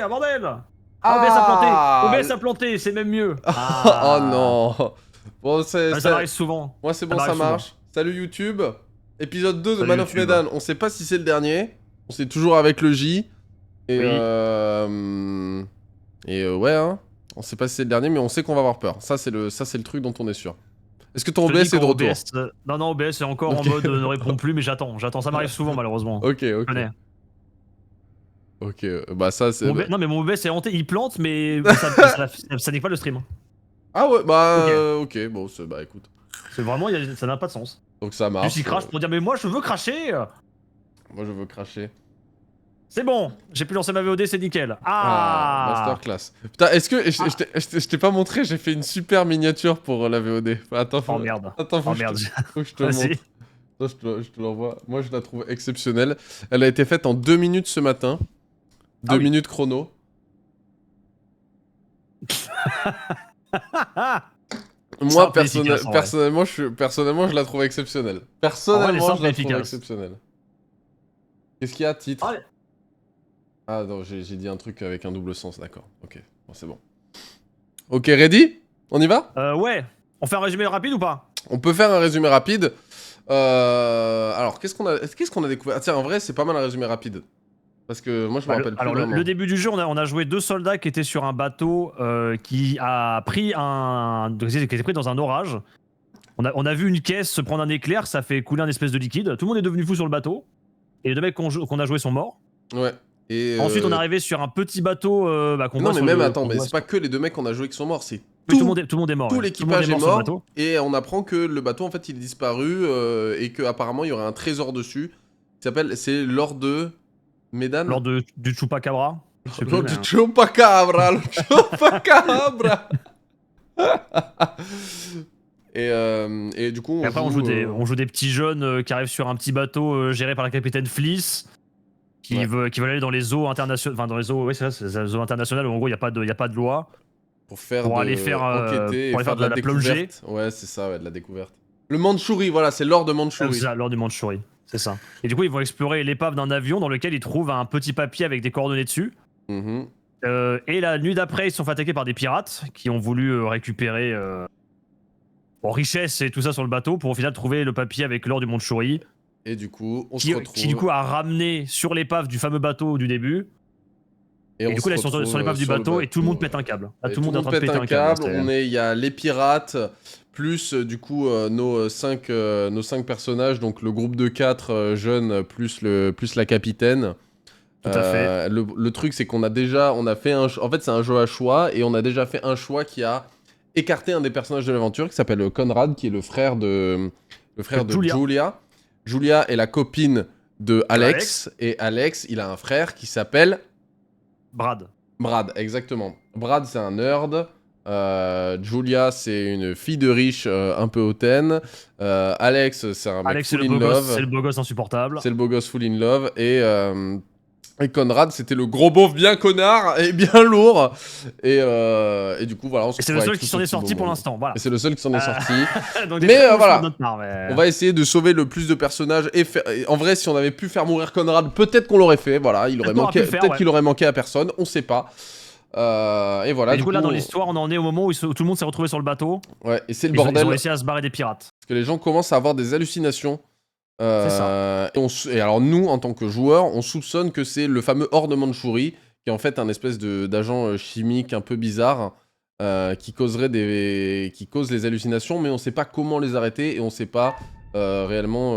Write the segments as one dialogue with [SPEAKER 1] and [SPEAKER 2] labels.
[SPEAKER 1] bordel. OBS a planté. OBS a planté, c'est même mieux.
[SPEAKER 2] Oh non. Bon,
[SPEAKER 1] ça m'arrive souvent.
[SPEAKER 2] Moi, c'est bon, ça marche. Salut YouTube. Épisode 2 de Man of Medan. On sait pas si c'est le dernier. On sait toujours avec le J. Et ouais, hein. On sait pas si c'est le dernier, mais on sait qu'on va avoir peur. Ça, c'est le truc dont on est sûr. Est-ce que ton OBS est de retour?
[SPEAKER 1] Non, OBS est encore en mode ne répond plus, mais j'attends. Ça m'arrive souvent, malheureusement.
[SPEAKER 2] Ok. Ok, bah ça c'est...
[SPEAKER 1] Non mais mon OBS est hanté, il plante, mais ça nique pas le stream.
[SPEAKER 2] Ah ouais, bah ok, bon, bah écoute.
[SPEAKER 1] C'est vraiment, ça n'a pas de sens.
[SPEAKER 2] Donc ça marche.
[SPEAKER 1] Juste il crache pour dire, mais moi je veux cracher.
[SPEAKER 2] Moi je veux cracher.
[SPEAKER 1] C'est bon, j'ai pu lancer ma VOD, c'est nickel.
[SPEAKER 2] Masterclass. Putain, est-ce que je t'ai pas montré, j'ai fait une super miniature pour la VOD. Attends,
[SPEAKER 1] oh merde.
[SPEAKER 2] Faut que je te montre. Je te l'envoie. Moi je la trouve exceptionnelle. Elle a été faite en 2 minutes ce matin. 2 minutes chrono. Moi personnellement je la trouve exceptionnelle. Personnellement je la trouve exceptionnelle. Qu'est-ce qu'il y a, titre? Ah non, j'ai dit un truc avec un double sens, d'accord. Ok, bon, c'est bon. Ok, ready? On y va?
[SPEAKER 1] Ouais. On fait un résumé rapide ou pas?
[SPEAKER 2] On peut faire un résumé rapide. Alors, qu'est-ce qu'on a découvert? Ah, tiens, en vrai, c'est pas mal un résumé rapide. Parce que moi, je me rappelle plus vraiment.
[SPEAKER 1] Le début du jeu, on a joué 2 soldats qui étaient sur un bateau qui a pris qui était pris dans un orage. On a vu une caisse se prendre un éclair, ça fait couler un espèce de liquide. Tout le monde est devenu fou sur le bateau. Et les 2 mecs qu'on a joués sont morts.
[SPEAKER 2] Ouais. Et
[SPEAKER 1] ensuite, on est arrivé sur un petit bateau qu'on
[SPEAKER 2] non, mais même, attends, mais c'est pas que les 2 mecs qu'on a joués qui sont morts, c'est
[SPEAKER 1] tout le monde est mort.
[SPEAKER 2] Tout l'équipage est mort. Et on apprend que le bateau, en fait, il est disparu et qu'apparemment, il y aurait un trésor dessus. C'est l'or de Medan.
[SPEAKER 1] L'or du Chupacabra.
[SPEAKER 2] L'or du Chupacabra. Le Chupacabra. Et du coup,
[SPEAKER 1] on joue des petits jeunes qui arrivent sur un petit bateau géré par la capitaine Fliss. Qui veut aller dans les eaux internationales, enfin dans les eaux, c'est les eaux internationales où en gros il y a pas de loi. Pour aller faire de la plongée.
[SPEAKER 2] Ouais, c'est ça, ouais, de la découverte. Le Mandchourie, voilà, c'est l'or de Mandchourie.
[SPEAKER 1] C'est ça, l'or du Mandchourie, c'est ça. Et du coup, ils vont explorer l'épave d'un avion dans lequel ils trouvent un petit papier avec des coordonnées dessus. Et la nuit d'après, ils se sont fait attaquer par des pirates qui ont voulu récupérer richesse et tout ça sur le bateau pour au final trouver le papier avec l'or du Mandchourie.
[SPEAKER 2] Et du coup, on se retrouve...
[SPEAKER 1] Qui du coup a ramené sur l'épave du fameux bateau du début. Et du coup, là, ils sont sur l'épave du bateau et tout le monde pète un câble. Là, tout le monde est en train de péter un câble.
[SPEAKER 2] Il y a les pirates, plus du coup nos 5 personnages, donc le groupe de 4 jeunes, plus la capitaine.
[SPEAKER 1] Tout à fait.
[SPEAKER 2] Le truc, c'est qu'on a fait en fait, c'est un jeu à choix, et on a déjà fait un choix qui a écarté un des personnages de l'aventure, qui s'appelle Conrad, qui est le frère de Julia. Julia est la copine de Alex, et Alex, il a un frère qui s'appelle...
[SPEAKER 1] Brad,
[SPEAKER 2] exactement. Brad, c'est un nerd. Julia, c'est une fille de riche un peu hautaine. Alex, c'est un mec full in love.
[SPEAKER 1] C'est le beau gosse insupportable.
[SPEAKER 2] C'est le beau gosse full in love. Et Conrad, c'était le gros beauf bien connard et bien lourd. Et du coup, voilà,
[SPEAKER 1] c'est le seul qui s'en est sorti pour l'instant. Voilà.
[SPEAKER 2] Et c'est le seul qui s'en est sorti.
[SPEAKER 1] Mais voilà,
[SPEAKER 2] on va essayer de sauver le plus de personnages. Et en vrai, si on avait pu faire mourir Conrad, peut-être qu'on l'aurait fait. Voilà, peut-être qu'il aurait manqué à personne. On sait pas. Et voilà.
[SPEAKER 1] Et du coup, là, dans l'histoire, on en est au moment où tout le monde s'est retrouvé sur le bateau.
[SPEAKER 2] Ouais, et c'est le bordel.
[SPEAKER 1] Ils ont réussi à se barrer des pirates.
[SPEAKER 2] Parce que les gens commencent à avoir des hallucinations.
[SPEAKER 1] C'est ça.
[SPEAKER 2] Et alors nous, en tant que joueurs, on soupçonne que c'est le fameux or de Mandchourie, qui est en fait un espèce d'agent chimique un peu bizarre, qui cause les hallucinations, mais on sait pas comment les arrêter, et on sait pas réellement...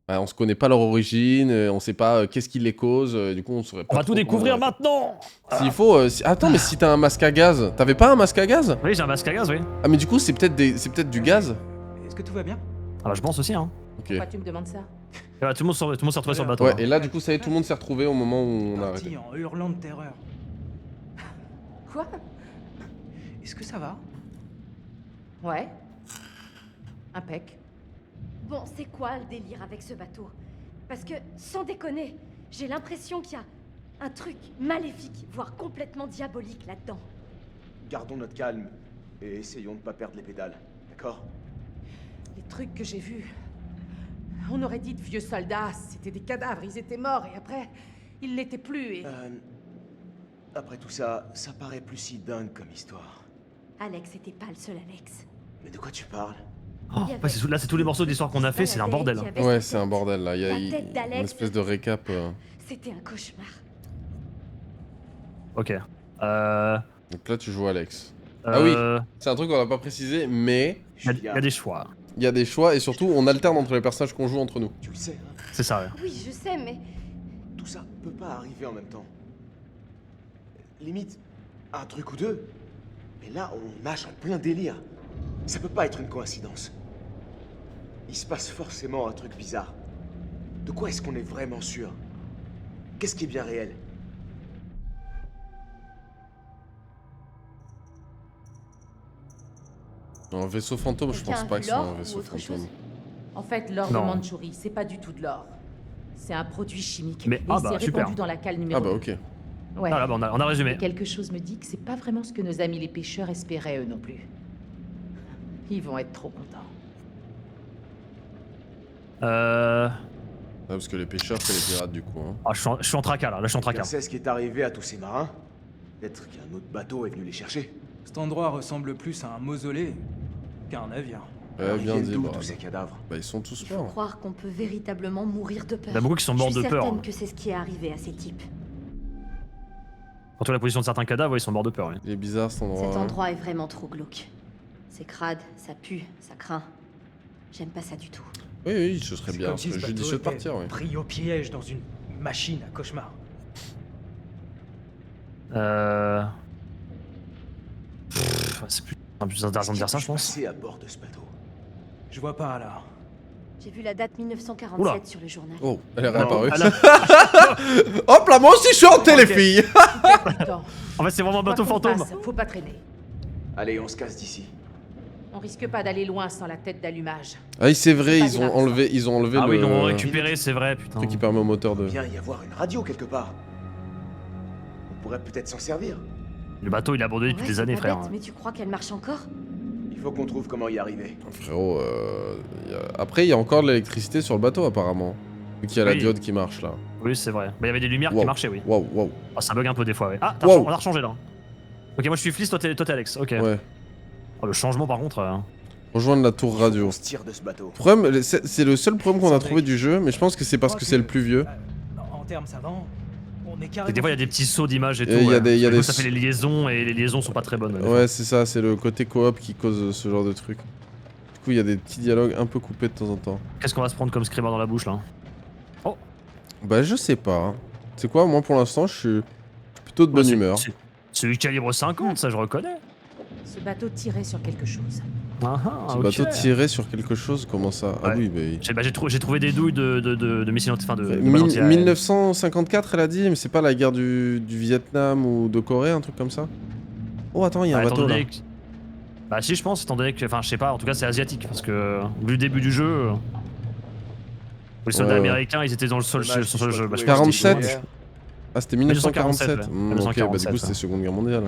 [SPEAKER 2] on se connaît pas leur origine, on sait pas qu'est-ce qui les cause, du coup on saurait pas...
[SPEAKER 1] On va tout découvrir maintenant.
[SPEAKER 2] S'il faut... Attends, mais si t'as un masque à gaz, t'avais pas un masque à gaz?
[SPEAKER 1] Oui, j'ai un masque à gaz, oui.
[SPEAKER 2] Ah mais du coup c'est peut-être du gaz?
[SPEAKER 3] Est-ce que tout va bien?
[SPEAKER 1] Ah bah je pense aussi, hein.
[SPEAKER 2] Okay.
[SPEAKER 4] Pourquoi tu me demandes ça?
[SPEAKER 1] Tout le monde s'est retrouvé sur le bateau.
[SPEAKER 2] Ouais, et là du coup ça y est, tout le monde s'est retrouvé au moment où on a arrêté.
[SPEAKER 3] En hurlant de terreur.
[SPEAKER 4] Quoi?
[SPEAKER 3] Est-ce que ça va?
[SPEAKER 4] Ouais. Impec.
[SPEAKER 5] Bon, c'est quoi le délire avec ce bateau? Parce que, sans déconner, j'ai l'impression qu'il y a un truc maléfique, voire complètement diabolique là-dedans.
[SPEAKER 6] Gardons notre calme et essayons de pas perdre les pédales, d'accord?
[SPEAKER 4] Les trucs que j'ai vus... On aurait dit de vieux soldats, c'était des cadavres, ils étaient morts et après, ils l'étaient plus et...
[SPEAKER 6] Après tout ça, ça paraît plus si dingue comme histoire.
[SPEAKER 5] Alex était pas le seul Alex.
[SPEAKER 6] Mais de quoi tu parles?
[SPEAKER 1] Oh, ouais, là, c'est tous les morceaux d'histoire qu'on a fait, c'est un bordel.
[SPEAKER 2] Ouais, c'est un bordel là. Il y a
[SPEAKER 5] La tête d'Alex.
[SPEAKER 2] une espèce de récap.
[SPEAKER 5] C'était un cauchemar.
[SPEAKER 1] Ok.
[SPEAKER 2] Donc là, tu joues Alex. Ah oui. C'est un truc qu'on n'a pas précisé, mais
[SPEAKER 1] Il y a des choix.
[SPEAKER 2] il y a des choix et surtout, on alterne entre les personnages qu'on joue entre nous.
[SPEAKER 6] Tu le sais, hein?
[SPEAKER 1] C'est ça, ouais.
[SPEAKER 5] Oui, je sais, mais
[SPEAKER 6] Tout ça peut pas arriver en même temps. Limite, un truc ou deux. Mais là, on nage en plein délire. Ça peut pas être une coïncidence. Il se passe forcément un truc bizarre. De quoi est-ce qu'on est vraiment sûr? Qu'est-ce qui est bien réel?
[SPEAKER 2] Un vaisseau fantôme, je pense
[SPEAKER 5] Quelqu'un
[SPEAKER 2] pas
[SPEAKER 5] a
[SPEAKER 2] que
[SPEAKER 5] vu
[SPEAKER 2] ce soit
[SPEAKER 5] l'or
[SPEAKER 2] un
[SPEAKER 5] ou
[SPEAKER 2] vaisseau
[SPEAKER 5] autre
[SPEAKER 2] fantôme.
[SPEAKER 5] chose?
[SPEAKER 7] En fait, l'or de
[SPEAKER 1] Non.
[SPEAKER 7] Mandchourie, c'est pas du tout de l'or. C'est un produit chimique.
[SPEAKER 1] Mais-
[SPEAKER 7] et
[SPEAKER 1] ah
[SPEAKER 7] il
[SPEAKER 1] bah,
[SPEAKER 7] s'est
[SPEAKER 1] super.
[SPEAKER 7] répandu dans la cale numéro
[SPEAKER 2] Ah bah
[SPEAKER 7] 2.
[SPEAKER 2] ok.
[SPEAKER 7] Ouais.
[SPEAKER 1] Ah là, bah, on a résumé.
[SPEAKER 7] Mais quelque chose me dit que c'est pas vraiment ce que nos amis les pêcheurs espéraient eux non plus. Ils vont être trop contents.
[SPEAKER 2] Ah, parce que les pêcheurs, c'est les pirates du coup. Hein.
[SPEAKER 1] Ah, je suis en tracas là, je suis en tracas.
[SPEAKER 6] Quelqu'un sait ce qui est arrivé à tous ces marins? Peut-être qu'un autre bateau est venu les chercher.
[SPEAKER 3] Cet endroit ressemble plus à un mausolée qu'à un navire.
[SPEAKER 2] Ouais,
[SPEAKER 6] Alors, ils
[SPEAKER 2] bien
[SPEAKER 6] viennent
[SPEAKER 2] dit,
[SPEAKER 6] d'où,
[SPEAKER 2] bravo.
[SPEAKER 6] tous ces cadavres?
[SPEAKER 2] Bah, ils sont tous
[SPEAKER 5] il faut
[SPEAKER 2] morts.
[SPEAKER 5] croire qu'on peut véritablement mourir de peur.
[SPEAKER 1] Il y en a beaucoup qui sont morts
[SPEAKER 5] Je
[SPEAKER 1] de
[SPEAKER 5] suis
[SPEAKER 1] peur.
[SPEAKER 5] certaine
[SPEAKER 1] Hein.
[SPEAKER 5] que c'est ce qui est arrivé à ces types.
[SPEAKER 1] Surtout la position de certains cadavres, ils sont morts de peur. Oui.
[SPEAKER 2] Il est bizarre cet endroit.
[SPEAKER 5] Cet
[SPEAKER 2] hein.
[SPEAKER 5] endroit est vraiment trop glauque. C'est crade, ça pue, ça craint. J'aime pas ça du tout.
[SPEAKER 2] Oui, oui, ce serait
[SPEAKER 3] C'est
[SPEAKER 2] bien.
[SPEAKER 3] comme
[SPEAKER 2] Ce
[SPEAKER 3] si ce
[SPEAKER 2] serait
[SPEAKER 3] bateau
[SPEAKER 2] judicieux de
[SPEAKER 3] était
[SPEAKER 2] partir, oui.
[SPEAKER 3] pris au piège dans une machine à cauchemar.
[SPEAKER 1] C'est plus intéressant de dire ça, je pense.
[SPEAKER 6] Passer à bord de ce bateau.
[SPEAKER 3] Je vois pas alors.
[SPEAKER 5] J'ai vu la date 1947
[SPEAKER 1] Oula.
[SPEAKER 5] sur le journal.
[SPEAKER 2] Oh, elle est
[SPEAKER 6] Non.
[SPEAKER 2] réapparue.
[SPEAKER 1] Ah, là-
[SPEAKER 2] Hop là, moi aussi je suis hanté, les
[SPEAKER 1] Ok.
[SPEAKER 2] filles.
[SPEAKER 7] Attends,
[SPEAKER 1] En fait, c'est vraiment un bateau
[SPEAKER 7] quoi qu'on
[SPEAKER 1] fantôme.
[SPEAKER 7] fasse, faut pas traîner.
[SPEAKER 6] Allez, on se casse d'ici.
[SPEAKER 7] On risque pas d'aller loin sans la tête d'allumage.
[SPEAKER 2] Ah oui, c'est vrai,
[SPEAKER 7] Pas
[SPEAKER 2] ils ont
[SPEAKER 7] grave,
[SPEAKER 2] enlevé, ils ont enlevé
[SPEAKER 1] Ah
[SPEAKER 2] le
[SPEAKER 1] oui, ils l'ont récupéré, c'est vrai, putain.
[SPEAKER 2] truc qui permet au moteur de.
[SPEAKER 6] Il doit bien y avoir une radio quelque part. On pourrait peut-être s'en servir.
[SPEAKER 1] Le bateau, il est abandonné depuis
[SPEAKER 5] Ouais,
[SPEAKER 1] des
[SPEAKER 5] c'est
[SPEAKER 1] années,
[SPEAKER 5] pas
[SPEAKER 1] frère.
[SPEAKER 5] bête, mais tu crois qu'elle marche encore?
[SPEAKER 6] Il faut qu'on trouve comment y arriver.
[SPEAKER 2] Frérot, après il y a encore de l'électricité sur le bateau apparemment. Vu qu'il y a la
[SPEAKER 1] Oui.
[SPEAKER 2] diode qui marche là.
[SPEAKER 1] Oui, c'est vrai. Bah, il y avait des lumières qui
[SPEAKER 2] Wow.
[SPEAKER 1] marchaient, oui.
[SPEAKER 2] Waouh, waouh.
[SPEAKER 1] Ah, ça bug un peu des fois, ouais. Ah,
[SPEAKER 2] Wow.
[SPEAKER 1] on a rechangé là. Ok, moi je suis Fliss, toi t'es Alex. Ok.
[SPEAKER 2] Ouais.
[SPEAKER 1] Oh, le changement par contre.
[SPEAKER 2] Rejoindre la tour radio.
[SPEAKER 6] On se tire de ce bateau.
[SPEAKER 2] Problème, c'est le seul problème qu'on a trouvé du jeu, mais je pense que c'est parce que c'est le plus vieux.
[SPEAKER 3] En termes savants, on est
[SPEAKER 1] Et
[SPEAKER 3] carrément.
[SPEAKER 1] des fois, il y a des petits sauts d'images et tout.
[SPEAKER 2] Et il y a
[SPEAKER 1] ouais.
[SPEAKER 2] des- il y a
[SPEAKER 1] Du coup,
[SPEAKER 2] des-
[SPEAKER 1] Ça fait les liaisons et les liaisons sont pas très bonnes. des
[SPEAKER 2] Ouais, c'est ça, c'est le côté coop qui cause ce genre de truc. Du coup, il y a des petits dialogues un peu coupés de temps en temps.
[SPEAKER 1] fois. Qu'est-ce qu'on va se prendre comme screamer dans la bouche là?
[SPEAKER 2] Bah, je sais pas. hein. C'est quoi, moi pour l'instant, je suis plutôt de bonne
[SPEAKER 1] Ouais, c'est-
[SPEAKER 2] humeur.
[SPEAKER 1] C'est du calibre 50, ça je reconnais.
[SPEAKER 7] Ce bateau tirait sur quelque chose.
[SPEAKER 1] Ah,
[SPEAKER 2] Ce
[SPEAKER 1] ok.
[SPEAKER 2] bateau tiré sur quelque chose, comment ça? Ah
[SPEAKER 1] Ouais.
[SPEAKER 2] oui, mais.
[SPEAKER 1] J'ai trouvé des douilles de missiles enfin de balles
[SPEAKER 2] 1954, elle a dit, mais c'est pas la guerre du Vietnam ou de Corée, un truc comme ça? Oh, attends, il y a un
[SPEAKER 1] Bah,
[SPEAKER 2] bateau
[SPEAKER 1] étant
[SPEAKER 2] là.
[SPEAKER 1] donné que- Bah si je pense, étant donné que... Enfin je sais pas, en tout cas c'est asiatique, parce que vu le début du jeu... Les soldats
[SPEAKER 2] Ouais, ouais.
[SPEAKER 1] américains, ils étaient dans le sol
[SPEAKER 6] Dommage
[SPEAKER 1] sur
[SPEAKER 6] qu'il
[SPEAKER 1] le
[SPEAKER 6] soit
[SPEAKER 1] jeu. Bah, je
[SPEAKER 6] trouvé
[SPEAKER 1] pense que c'était
[SPEAKER 2] 47.
[SPEAKER 1] chinois.
[SPEAKER 2] Ah, c'était 1947.
[SPEAKER 1] 1947, ouais.
[SPEAKER 2] Ok, bah du
[SPEAKER 1] 1947,
[SPEAKER 2] coup, c'était
[SPEAKER 1] ouais.
[SPEAKER 2] Seconde Guerre mondiale.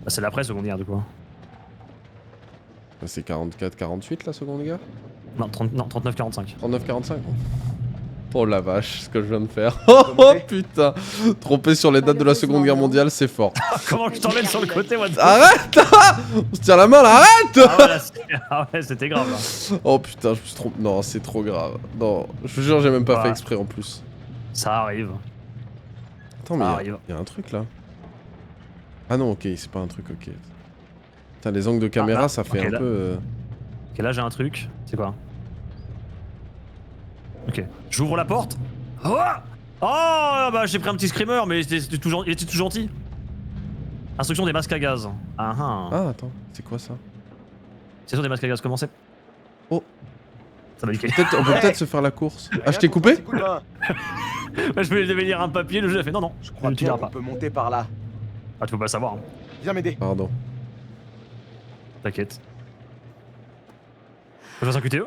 [SPEAKER 1] Bah, c'est l'après seconde guerre du coup.
[SPEAKER 2] Bah, c'est 44-48 la Seconde Guerre?
[SPEAKER 1] Non, 39-45.
[SPEAKER 2] 39-45? Oh la vache, ce que je viens de faire. Oh putain! Tromper sur les dates de la Seconde Guerre mondiale, c'est fort.
[SPEAKER 1] Comment je t'emmène sur le côté, what the...
[SPEAKER 2] Arrête! On se tire la main là, arrête!
[SPEAKER 1] Ah ouais, là, ah ouais, c'était grave là.
[SPEAKER 2] Oh putain, je me suis trompé. Non, c'est trop grave. Non, je vous jure, j'ai même pas
[SPEAKER 1] Ouais.
[SPEAKER 2] fait exprès en plus.
[SPEAKER 1] Ça arrive.
[SPEAKER 2] Attends, mais
[SPEAKER 1] Ça
[SPEAKER 2] y
[SPEAKER 1] arrive.
[SPEAKER 2] a un truc là. Ah non, ok, c'est pas un truc, ok. Putain, les angles de caméra,
[SPEAKER 1] là,
[SPEAKER 2] ça fait
[SPEAKER 1] ok,
[SPEAKER 2] un
[SPEAKER 1] là.
[SPEAKER 2] peu.
[SPEAKER 1] Ok, là j'ai un truc. C'est quoi? Ok. J'ouvre la porte. Oh, oh bah j'ai pris un petit screamer, mais il était tout gentil. Instruction des masques à gaz. Ah ah.
[SPEAKER 2] Ah, attends, c'est quoi ça?
[SPEAKER 1] C'est sûr des masques à gaz, comment c'est?
[SPEAKER 2] Oh.
[SPEAKER 1] Ça m'a niqué.
[SPEAKER 2] On peut peut-être se faire la course. Ah, je t'ai coupé?
[SPEAKER 1] Je voulais lire un papier, le jeu a fait non, non,
[SPEAKER 6] Je crois
[SPEAKER 1] tu
[SPEAKER 6] bien
[SPEAKER 1] liras
[SPEAKER 6] qu'on
[SPEAKER 1] pas.
[SPEAKER 6] peut monter par là.
[SPEAKER 1] Ah, tu peux pas savoir, hein.
[SPEAKER 6] Viens m'aider.
[SPEAKER 2] Pardon.
[SPEAKER 1] T'inquiète. Faut que je fasse un QTE?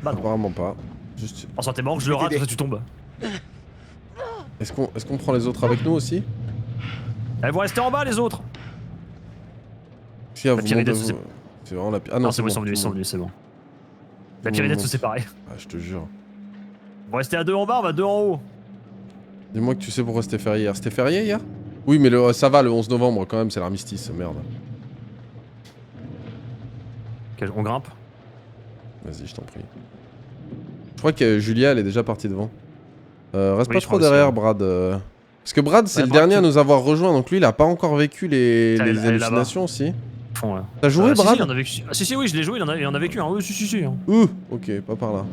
[SPEAKER 1] Bah non.
[SPEAKER 2] Apparemment pas. Juste.
[SPEAKER 1] En sortant t'es mort, je le rate,
[SPEAKER 6] t'aider.
[SPEAKER 1] ça tu tombes.
[SPEAKER 2] Est-ce qu'on prend les autres avec nous aussi?
[SPEAKER 1] Elles vont rester en bas les autres.
[SPEAKER 2] Si, ah,
[SPEAKER 1] La
[SPEAKER 2] vous
[SPEAKER 1] pyramide,
[SPEAKER 2] montez-
[SPEAKER 1] c'est-
[SPEAKER 2] C'est vraiment la. Ah
[SPEAKER 1] Non,
[SPEAKER 2] non,
[SPEAKER 1] c'est bon, ils sont venus,
[SPEAKER 2] tout le monde.
[SPEAKER 1] c'est bon. La
[SPEAKER 2] Tout le
[SPEAKER 1] pyramide
[SPEAKER 2] monde
[SPEAKER 1] se séparer.
[SPEAKER 2] Ah, je te jure.
[SPEAKER 1] On va rester à deux en bas, on va deux en haut.
[SPEAKER 2] Dis-moi que tu sais pourquoi c'était férié hier. C'était férié hier? Oui, mais ça va, le 11 novembre quand même, c'est l'armistice, merde.
[SPEAKER 1] Ok, on grimpe.
[SPEAKER 2] Vas-y, je t'en prie. Je crois que Julia, elle est déjà partie devant. Reste
[SPEAKER 1] Oui,
[SPEAKER 2] pas
[SPEAKER 1] je
[SPEAKER 2] trop
[SPEAKER 1] crois aussi,
[SPEAKER 2] derrière,
[SPEAKER 1] ouais.
[SPEAKER 2] Brad. Parce que Brad, c'est
[SPEAKER 1] Ouais,
[SPEAKER 2] le
[SPEAKER 1] Brad,
[SPEAKER 2] dernier à
[SPEAKER 1] tu-
[SPEAKER 2] nous avoir rejoint, donc lui, il a pas encore vécu les
[SPEAKER 1] Elle est là-bas.
[SPEAKER 2] hallucinations aussi.
[SPEAKER 1] Fond, ouais.
[SPEAKER 2] T'as joué,
[SPEAKER 1] Si,
[SPEAKER 2] Brad
[SPEAKER 1] si, il en a vécu. Ah, si, oui, je l'ai joué, il en a vécu. Hein. Oui, si. Hein.
[SPEAKER 2] Ok, pas par là.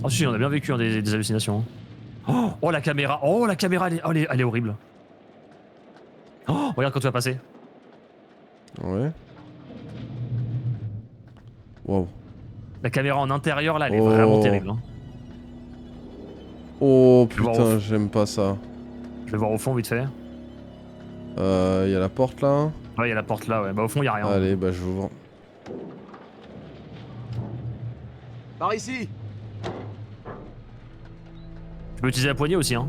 [SPEAKER 1] Ah, si, on a bien vécu hein, des hallucinations. Hein. Oh, la caméra. Oh, la caméra, elle est horrible. Oh, regarde quand tu vas passer.
[SPEAKER 2] Ouais. Wow.
[SPEAKER 1] La caméra en intérieur, là, elle est
[SPEAKER 2] Oh.
[SPEAKER 1] vraiment terrible. Hein.
[SPEAKER 2] Oh
[SPEAKER 1] Je vais voir
[SPEAKER 2] putain,
[SPEAKER 1] au-
[SPEAKER 2] j'aime pas ça.
[SPEAKER 1] Je vais voir au fond, vite fait.
[SPEAKER 2] Il y a la porte là.
[SPEAKER 1] Ouais, il y a la porte là, ouais. Bah, au fond, il y a rien.
[SPEAKER 2] Allez, bah j'ouvre.
[SPEAKER 6] Par ici.
[SPEAKER 1] Tu peux utiliser la poignée aussi, hein.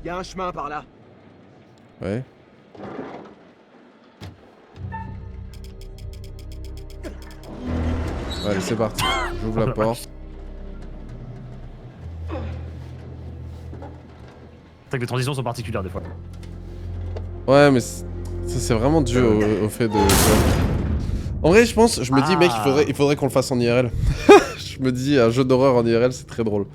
[SPEAKER 6] Il y a un chemin par là.
[SPEAKER 2] Ouais. Allez, c'est parti. J'ouvre la porte.
[SPEAKER 1] C'est que les transitions sont particulières des fois.
[SPEAKER 2] Ouais, mais ça c'est vraiment dû au fait de. En vrai, je pense, je me dis, mec, il faudrait qu'on le fasse en IRL. Je me dis, un jeu d'horreur en IRL, c'est très drôle.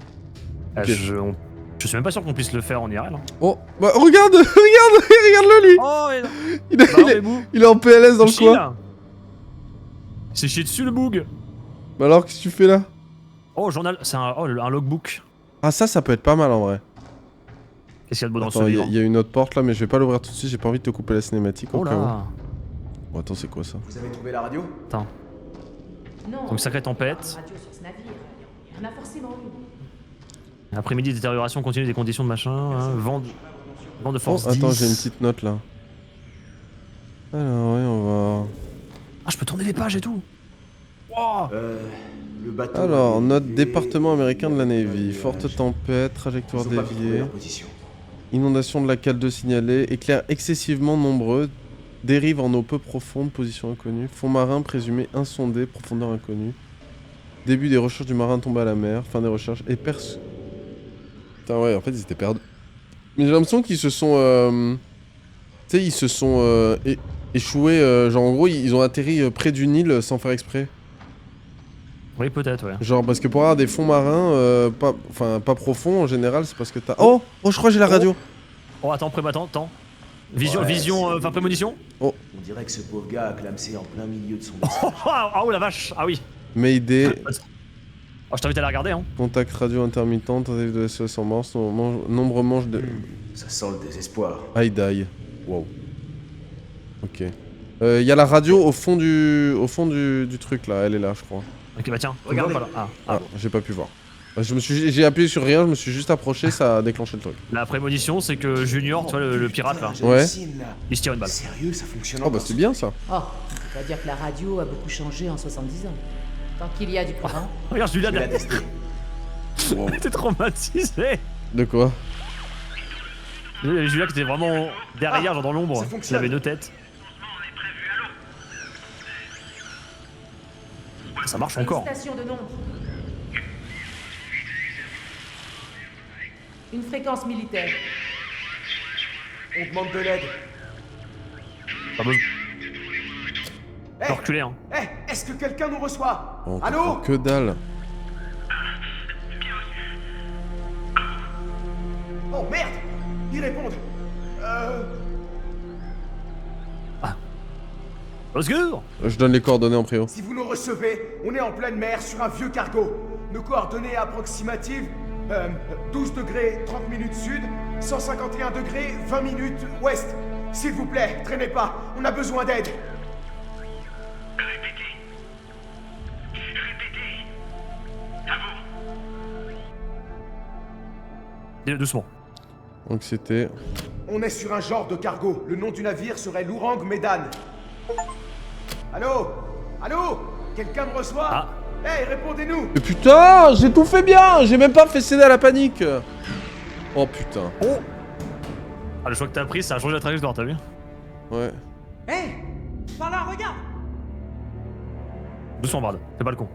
[SPEAKER 2] Ok.
[SPEAKER 1] Je suis même pas sûr qu'on puisse le faire en IRL. Hein.
[SPEAKER 2] Oh, bah regarde, regarde-le lui.
[SPEAKER 1] Oh,
[SPEAKER 2] Il, il est en PLS dans le coin.
[SPEAKER 1] C'est chié dessus le boug.
[SPEAKER 2] Bah alors, qu'est-ce que tu fais là?
[SPEAKER 1] Oh, journal, c'est un logbook.
[SPEAKER 2] Ah, ça peut être pas mal en vrai.
[SPEAKER 1] Qu'est-ce qu'il y a de beau dans
[SPEAKER 2] Attends,
[SPEAKER 1] ce
[SPEAKER 2] il
[SPEAKER 1] livre?
[SPEAKER 2] y a une autre porte là, mais je vais pas l'ouvrir tout de suite, j'ai pas envie de te couper la cinématique.
[SPEAKER 1] Oh
[SPEAKER 2] au cas où.
[SPEAKER 1] là.
[SPEAKER 2] Oh, attends, c'est quoi ça?
[SPEAKER 6] Vous avez trouvé la radio?
[SPEAKER 7] Non.
[SPEAKER 1] Donc, sacrée tempête.
[SPEAKER 7] Radio sur ce navire. Il y en a forcément une.
[SPEAKER 1] Après-midi, détérioration continue des conditions de machin. Hein, vent de
[SPEAKER 2] Oh,
[SPEAKER 1] force
[SPEAKER 2] attends,
[SPEAKER 1] 10.
[SPEAKER 2] j'ai une petite note là. Alors, ouais, on va.
[SPEAKER 1] Ah, je peux tourner les pages et tout. Wow.
[SPEAKER 6] Le bateau.
[SPEAKER 2] Alors,
[SPEAKER 6] avait
[SPEAKER 2] note
[SPEAKER 6] dévié,
[SPEAKER 2] département américain de la Navy.
[SPEAKER 6] nuage.
[SPEAKER 2] Forte tempête, trajectoire
[SPEAKER 6] Ils ont pas pu trouver
[SPEAKER 2] déviée.
[SPEAKER 6] leur position.
[SPEAKER 2] Inondation de la cale 2 signalée. Éclairs excessivement nombreux. Dérive en eau peu profonde, position inconnue. Fond marin présumé insondé, profondeur inconnue. Début des recherches du marin tombé à la mer. Fin des recherches. Et Putain, ouais, en fait, ils étaient perdus. Mais j'ai l'impression qu'ils se sont. Tu sais, ils se sont échoués. Genre, en gros, ils ont atterri près du Nil sans faire exprès.
[SPEAKER 1] Oui, peut-être, ouais.
[SPEAKER 2] Genre, parce que pour avoir des fonds marins pas profonds, en général, c'est parce que t'as. Oh, je crois que j'ai la radio.
[SPEAKER 1] Oh, attends, attends. Vision,
[SPEAKER 6] Ouais,
[SPEAKER 1] enfin prémonition.
[SPEAKER 6] On dirait que ce pauvre gars a clamsé en plein milieu de son vaisseau.
[SPEAKER 1] Oh la vache. Ah oui.
[SPEAKER 2] Mayday,
[SPEAKER 1] Oh, je t'invite à la regarder, hein.
[SPEAKER 2] contact radio intermittent, tentative de SOS en mars, nombre manche de.
[SPEAKER 6] Ça sent le désespoir.
[SPEAKER 2] I die. Wow. Ok. Il y a la radio au fond du truc là, elle est là, je crois.
[SPEAKER 1] Ok, bah tiens, regarde
[SPEAKER 6] Regardez.
[SPEAKER 1] pas là.
[SPEAKER 2] Ah, j'ai pas pu voir. J'ai appuyé sur rien, je me suis juste approché, ça a déclenché le truc.
[SPEAKER 1] La prémonition, c'est que Junior, tu vois, le pirate là,
[SPEAKER 2] Ouais.
[SPEAKER 1] il se tire une balle.
[SPEAKER 6] Sérieux, ça fonctionne
[SPEAKER 2] Oh bah c'est bien ça.
[SPEAKER 7] Oh, on va dire que la radio a beaucoup changé en 70 ans. Tant qu'il y a du courant.
[SPEAKER 1] Regarde, Julia,
[SPEAKER 6] Je vais la tester.
[SPEAKER 1] t'es traumatisé.
[SPEAKER 2] De quoi?
[SPEAKER 1] Julia qui était vraiment derrière, genre dans l'ombre,
[SPEAKER 6] ça
[SPEAKER 1] il
[SPEAKER 6] fonctionne.
[SPEAKER 1] avait deux têtes. Ça marche encore.
[SPEAKER 7] Station de nombre. Une fréquence militaire.
[SPEAKER 6] On demande de l'aide.
[SPEAKER 1] Pas besoin
[SPEAKER 6] Eh,
[SPEAKER 1] de reculer, hein.
[SPEAKER 6] est-ce que quelqu'un nous reçoit?
[SPEAKER 2] Oh,
[SPEAKER 6] Allô?
[SPEAKER 2] que dalle.
[SPEAKER 6] Oh merde! Ils répondent.
[SPEAKER 1] Au secours.
[SPEAKER 2] Je donne les coordonnées en préo.
[SPEAKER 6] Si vous nous recevez, on est en pleine mer sur un vieux cargo. Nos coordonnées approximatives 12 degrés 30 minutes sud, 151 degrés 20 minutes ouest. S'il vous plaît, traînez pas, on a besoin d'aide.
[SPEAKER 1] Doucement.
[SPEAKER 2] Donc c'était.
[SPEAKER 6] On est sur un genre de cargo. Le nom du navire serait l'Ourang Medan. Allô? Allô? Quelqu'un me reçoit?
[SPEAKER 1] Ah.
[SPEAKER 6] Hey, répondez-nous!
[SPEAKER 2] Mais putain, j'ai tout fait bien. J'ai même pas fait céder à la panique. Oh putain.
[SPEAKER 1] Oh. Ah, le choix que t'as pris, ça a changé la trajectoire, t'as vu?
[SPEAKER 2] Ouais.
[SPEAKER 6] Hey! Par là, regarde!
[SPEAKER 1] Doucement, Brad, fais pas le con.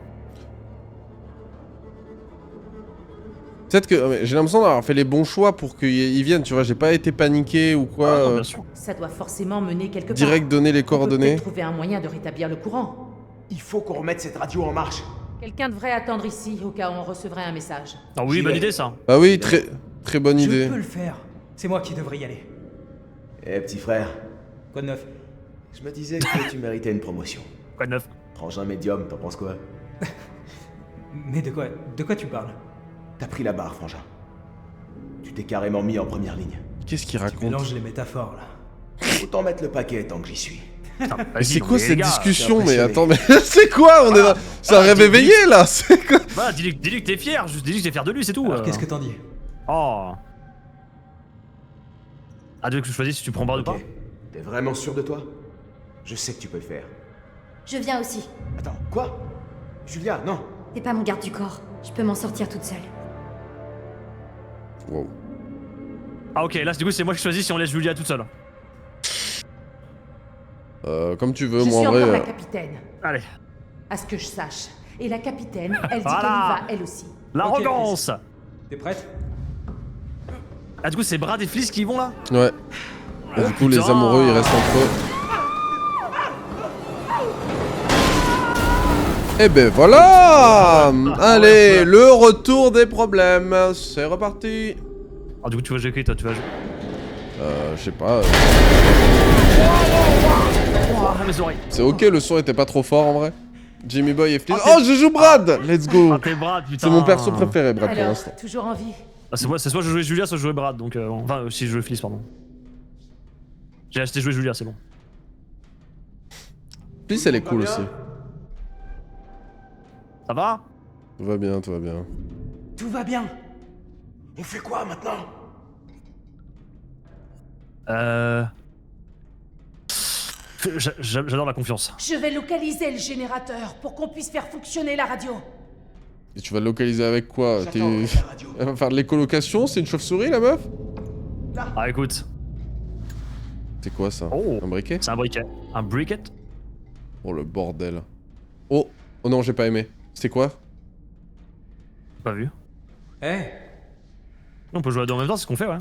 [SPEAKER 2] Peut-être que j'ai l'impression d'avoir fait les bons choix pour qu'ils viennent, tu vois. J'ai pas été paniqué ou quoi.
[SPEAKER 1] Ah, non, bien sûr.
[SPEAKER 7] Ça doit forcément mener quelque part.
[SPEAKER 2] Direct donner les
[SPEAKER 7] On peut
[SPEAKER 2] coordonnées.
[SPEAKER 7] peut-être trouver un moyen de rétablir le courant.
[SPEAKER 6] Il faut qu'on remette cette radio en marche.
[SPEAKER 7] Quelqu'un devrait attendre ici au cas où on recevrait un message.
[SPEAKER 1] Ah oui,
[SPEAKER 6] J'y
[SPEAKER 1] bonne
[SPEAKER 6] vais.
[SPEAKER 1] idée ça.
[SPEAKER 2] Ah oui, très bonne idée.
[SPEAKER 3] Je peux le faire. C'est moi qui devrais y aller.
[SPEAKER 6] Eh, petit frère,
[SPEAKER 3] Quoi de neuf?
[SPEAKER 6] je me disais que tu méritais une promotion.
[SPEAKER 1] Quoi de neuf?
[SPEAKER 6] Frangin médium, t'en penses quoi?
[SPEAKER 3] Mais de quoi tu parles?
[SPEAKER 6] T'as pris la barre, Frangin. Tu t'es carrément mis en première ligne.
[SPEAKER 2] Qu'est-ce qu'il
[SPEAKER 3] Tu
[SPEAKER 2] raconte?
[SPEAKER 3] mélanges les métaphores là.
[SPEAKER 6] Autant mettre le paquet tant que j'y suis.
[SPEAKER 1] Putain,
[SPEAKER 2] Mais
[SPEAKER 1] vas-y,
[SPEAKER 2] c'est
[SPEAKER 1] non,
[SPEAKER 2] quoi
[SPEAKER 1] mais les
[SPEAKER 2] cette
[SPEAKER 1] gars,
[SPEAKER 2] discussion? Mais
[SPEAKER 6] impressionné.
[SPEAKER 2] attends, mais c'est quoi? On est dans... C'est un rêve éveillé là. C'est quoi?
[SPEAKER 1] Voilà, dis-lui que t'es fier, juste dis-lui que t'es fier de lui, c'est tout.
[SPEAKER 3] Alors qu'est-ce que t'en dis?
[SPEAKER 1] Oh. Ah, tu veux que je choisisse si tu prends Brad ou pas?
[SPEAKER 6] Ok. T'es vraiment sûr de toi? Je sais que tu peux le faire.
[SPEAKER 5] Je viens aussi.
[SPEAKER 6] Attends, quoi? Julia, non.
[SPEAKER 5] T'es pas mon garde du corps. Je peux m'en sortir toute seule.
[SPEAKER 2] Wow.
[SPEAKER 1] Ah ok, là du coup c'est moi qui choisis si on laisse Julia toute seule.
[SPEAKER 2] Comme tu veux,
[SPEAKER 7] Je
[SPEAKER 2] moi
[SPEAKER 7] suis
[SPEAKER 2] en vrai.
[SPEAKER 7] encore la capitaine,
[SPEAKER 1] Allez,
[SPEAKER 7] à ce que je sache. Et la capitaine, elle dit
[SPEAKER 1] Voilà.
[SPEAKER 7] qu'elle y va, elle aussi.
[SPEAKER 1] l'arrogance.
[SPEAKER 3] T'es prête?
[SPEAKER 1] Ah du coup c'est Brad et Fliss qui y vont là?
[SPEAKER 2] Ouais. Et du coup, les
[SPEAKER 1] putain.
[SPEAKER 2] amoureux, ils restent entre eux. Et ben voilà. Allez, le retour des problèmes. C'est reparti.
[SPEAKER 1] Ah du coup tu vas jouer qui toi, tu vas jouer?
[SPEAKER 2] Je sais pas.
[SPEAKER 1] Oh mes oreilles.
[SPEAKER 2] C'est ok, le son était pas trop fort en vrai. Jimmy Boy et Fliss. Oh, je joue Brad. Let's go.
[SPEAKER 1] Ah t'es Brad putain.
[SPEAKER 2] C'est mon perso préféré, Brad, pour
[SPEAKER 7] Alors,
[SPEAKER 2] l'instant.
[SPEAKER 7] toujours en vie.
[SPEAKER 1] Ah, c'est soit je jouais Julia, soit je jouais Brad, donc enfin si je jouais Fliss pardon. J'ai acheté jouer Julia, c'est bon.
[SPEAKER 2] Fliss, elle est cool aussi.
[SPEAKER 1] Ça va?
[SPEAKER 2] Tout va bien, tout va bien.
[SPEAKER 3] Tout va bien.
[SPEAKER 6] On fait quoi maintenant?
[SPEAKER 1] J'adore la confiance.
[SPEAKER 7] Je vais localiser le générateur pour qu'on puisse faire fonctionner la radio.
[SPEAKER 2] Et tu vas le localiser avec quoi?
[SPEAKER 6] J'attends avec la radio.
[SPEAKER 2] Elle va faire de l'écolocation? C'est une chauve-souris, la meuf?
[SPEAKER 1] Ah écoute,
[SPEAKER 2] C'est quoi ça?
[SPEAKER 1] Oh.
[SPEAKER 2] Un briquet?
[SPEAKER 1] c'est un briquet. Un briquet?
[SPEAKER 2] Oh le bordel. Oh! Oh non, j'ai pas aimé. C'est quoi?
[SPEAKER 1] Pas vu.
[SPEAKER 3] Eh,
[SPEAKER 1] On peut jouer à deux en même temps, c'est ce qu'on fait ouais.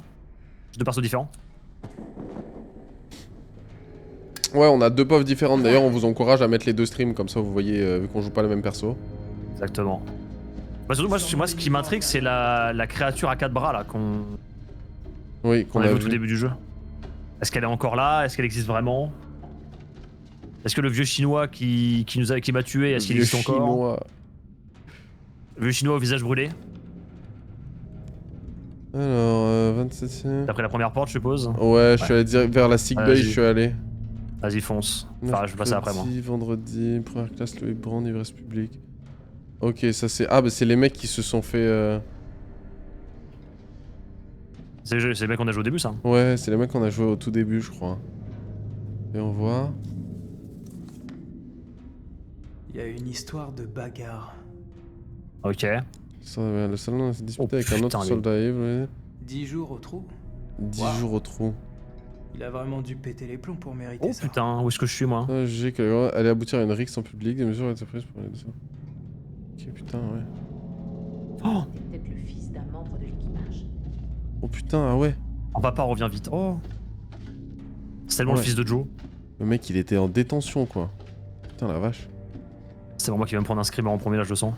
[SPEAKER 1] Deux persos différents.
[SPEAKER 2] Ouais, on a deux pauvres différentes. D'ailleurs, on vous encourage à mettre les deux streams, comme ça vous voyez, vu qu'on joue pas le même perso.
[SPEAKER 1] Exactement. Bah, surtout, moi, ce qui m'intrigue, c'est la créature à quatre bras là qu'on
[SPEAKER 2] Oui, qu'on
[SPEAKER 1] a
[SPEAKER 2] a
[SPEAKER 1] vu au tout
[SPEAKER 2] vu.
[SPEAKER 1] début du jeu. Est-ce qu'elle est encore là? Est-ce qu'elle existe vraiment? Est-ce que le vieux chinois qui m'a tué, est-ce qu'il
[SPEAKER 2] Vieux
[SPEAKER 1] existe encore?
[SPEAKER 2] chinois.
[SPEAKER 1] Le vieux chinois au visage brûlé.
[SPEAKER 2] Alors, 27e.
[SPEAKER 1] T'as pris la première porte, je suppose?
[SPEAKER 2] Ouais, je suis allé direct vers la sick bay,
[SPEAKER 1] Vas-y.
[SPEAKER 2] je suis allé.
[SPEAKER 1] Vas-y, fonce. Enfin, je vais passer après moi.
[SPEAKER 2] Mercredi, vendredi, première classe, Loïc Brand, ivresse publique. Ok, ça c'est... Ah bah c'est les mecs qui se sont fait...
[SPEAKER 1] C'est le mec qu'on a joué au début, ça.
[SPEAKER 2] Ouais, c'est les mecs qu'on a joué au tout début, je crois. Et on voit...
[SPEAKER 3] il y a une histoire de bagarre.
[SPEAKER 1] Ok.
[SPEAKER 2] Ça, le salon s'est disputé
[SPEAKER 1] Oh,
[SPEAKER 2] avec un autre
[SPEAKER 1] putain, lui.
[SPEAKER 2] soldat ivre.
[SPEAKER 3] 10 jours au trou.
[SPEAKER 2] 10
[SPEAKER 3] Wow.
[SPEAKER 2] jours au trou.
[SPEAKER 3] Il a vraiment dû péter les plombs pour mériter
[SPEAKER 1] Oh
[SPEAKER 3] ça.
[SPEAKER 1] putain, où est-ce que je suis moi?
[SPEAKER 2] J'ai qu'elle allait aboutir à une rixe en public, des mesures ont été prises pour aider ça. Ok, putain, ouais.
[SPEAKER 1] Oh,
[SPEAKER 7] C'est peut-être le fils d'un membre de l'équipage.
[SPEAKER 2] Oh putain, ah ouais.
[SPEAKER 1] mon papa revient vite. Oh. C'est tellement
[SPEAKER 2] Ouais.
[SPEAKER 1] le fils de Joe.
[SPEAKER 2] Le mec, il était en détention, quoi. Putain, la vache.
[SPEAKER 1] C'est vraiment moi qui va me prendre un screamer en premier, là, je le sens.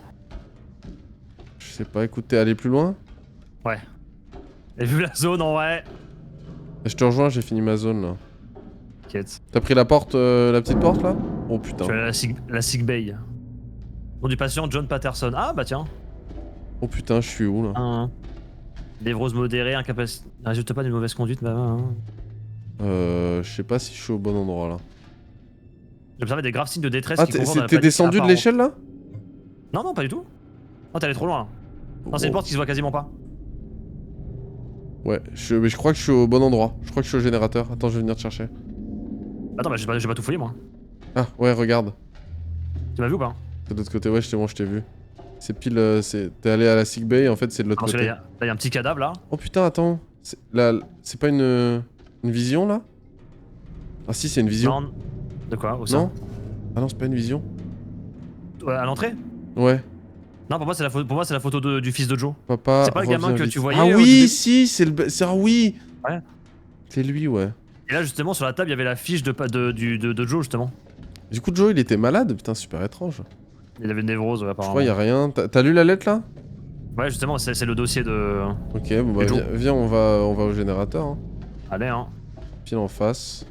[SPEAKER 2] Je sais pas, écoute, t'es allé plus loin?
[SPEAKER 1] Ouais. Et vu la zone en vrai.
[SPEAKER 2] Je te rejoins, j'ai fini ma zone, là.
[SPEAKER 1] T'inquiète.
[SPEAKER 2] T'as pris la porte, la petite porte, là? Oh
[SPEAKER 1] Je
[SPEAKER 2] putain.
[SPEAKER 1] suis allé à la sick bay. Nom du patient John Patterson. Ah bah tiens.
[SPEAKER 2] Oh putain, je suis où, là?
[SPEAKER 1] Névrose modérée, incapacité. Ne résulte pas d'une mauvaise conduite, bah.
[SPEAKER 2] Je sais pas si je suis au bon endroit, là.
[SPEAKER 1] J'ai observé des graves signes de détresse
[SPEAKER 2] Ah,
[SPEAKER 1] qui confondent la
[SPEAKER 2] t'es
[SPEAKER 1] panique
[SPEAKER 2] descendu de
[SPEAKER 1] apparente.
[SPEAKER 2] l'échelle, là?
[SPEAKER 1] Non, non, pas du tout. Non, t'es allé trop loin là. Non, c'est une
[SPEAKER 2] Oh.
[SPEAKER 1] porte qui se voit quasiment pas.
[SPEAKER 2] Ouais, mais je crois que je suis au bon endroit. Je crois que je suis au générateur. Attends, je vais venir te chercher.
[SPEAKER 1] Attends, bah j'ai pas tout fouillé moi.
[SPEAKER 2] Ah, ouais, regarde.
[SPEAKER 1] Tu m'as vu ou pas?
[SPEAKER 2] C'est de l'autre côté, ouais, je t'ai vu. C'est pile, t'es allé à la sick bay, en fait, c'est de l'autre
[SPEAKER 1] Parce que là,
[SPEAKER 2] côté.
[SPEAKER 1] y a un petit cadavre là.
[SPEAKER 2] Oh putain, attends. C'est pas une vision, là? Ah si, c'est une vision.
[SPEAKER 1] Non. De quoi? Au
[SPEAKER 2] Non?
[SPEAKER 1] sein
[SPEAKER 2] Ah non, c'est pas une vision?
[SPEAKER 1] Ouais, à l'entrée?
[SPEAKER 2] Ouais.
[SPEAKER 1] Non, pour moi, c'est la photo du fils de Joe.
[SPEAKER 2] Papa,
[SPEAKER 1] C'est pas le gamin
[SPEAKER 2] reviens
[SPEAKER 1] que
[SPEAKER 2] vite.
[SPEAKER 1] tu voyais
[SPEAKER 2] Ah
[SPEAKER 1] au
[SPEAKER 2] oui,
[SPEAKER 1] début
[SPEAKER 2] si, c'est le... Ah oui.
[SPEAKER 1] Ouais.
[SPEAKER 2] C'est lui, ouais.
[SPEAKER 1] Et là, justement, sur la table, il y avait la fiche de Joe, justement.
[SPEAKER 2] Du coup, Joe, il était malade? Putain, super étrange.
[SPEAKER 1] Il avait une névrose, ouais,
[SPEAKER 2] Je
[SPEAKER 1] apparemment.
[SPEAKER 2] crois, y a rien. T'as lu la lettre, là?
[SPEAKER 1] Ouais, justement, c'est le dossier de...
[SPEAKER 2] Ok, bon bah
[SPEAKER 1] Et Joe.
[SPEAKER 2] viens, on va au générateur. Hein.
[SPEAKER 1] Allez, hein.
[SPEAKER 2] Pile en face.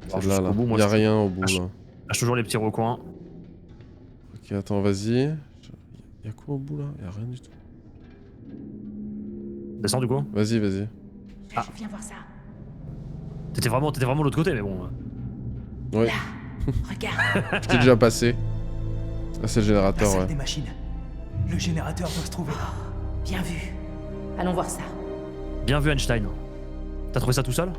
[SPEAKER 1] Alors,
[SPEAKER 2] Celle-là, là.
[SPEAKER 1] jusqu'au bout, moi,
[SPEAKER 2] Y a
[SPEAKER 1] je-
[SPEAKER 2] rien au bout,
[SPEAKER 1] Ah, je-
[SPEAKER 2] là.
[SPEAKER 1] Lâche toujours les petits recoins.
[SPEAKER 2] Ok, attends, vas-y. Y'a quoi au bout, là? Y'a rien du tout.
[SPEAKER 1] Descends, du coup.
[SPEAKER 2] Vas-y, vas-y.
[SPEAKER 1] Ah.
[SPEAKER 7] Viens voir ça.
[SPEAKER 1] T'étais vraiment de l'autre côté, mais bon.
[SPEAKER 2] Ouais,
[SPEAKER 7] Regarde.
[SPEAKER 2] j'étais déjà passé. Ah, c'est le
[SPEAKER 3] La
[SPEAKER 2] générateur,
[SPEAKER 3] salle
[SPEAKER 2] ouais.
[SPEAKER 3] des machines. Le générateur doit se trouver.
[SPEAKER 7] Bien vu. Allons voir ça.
[SPEAKER 1] Bien vu, Einstein. T'as trouvé ça tout seul?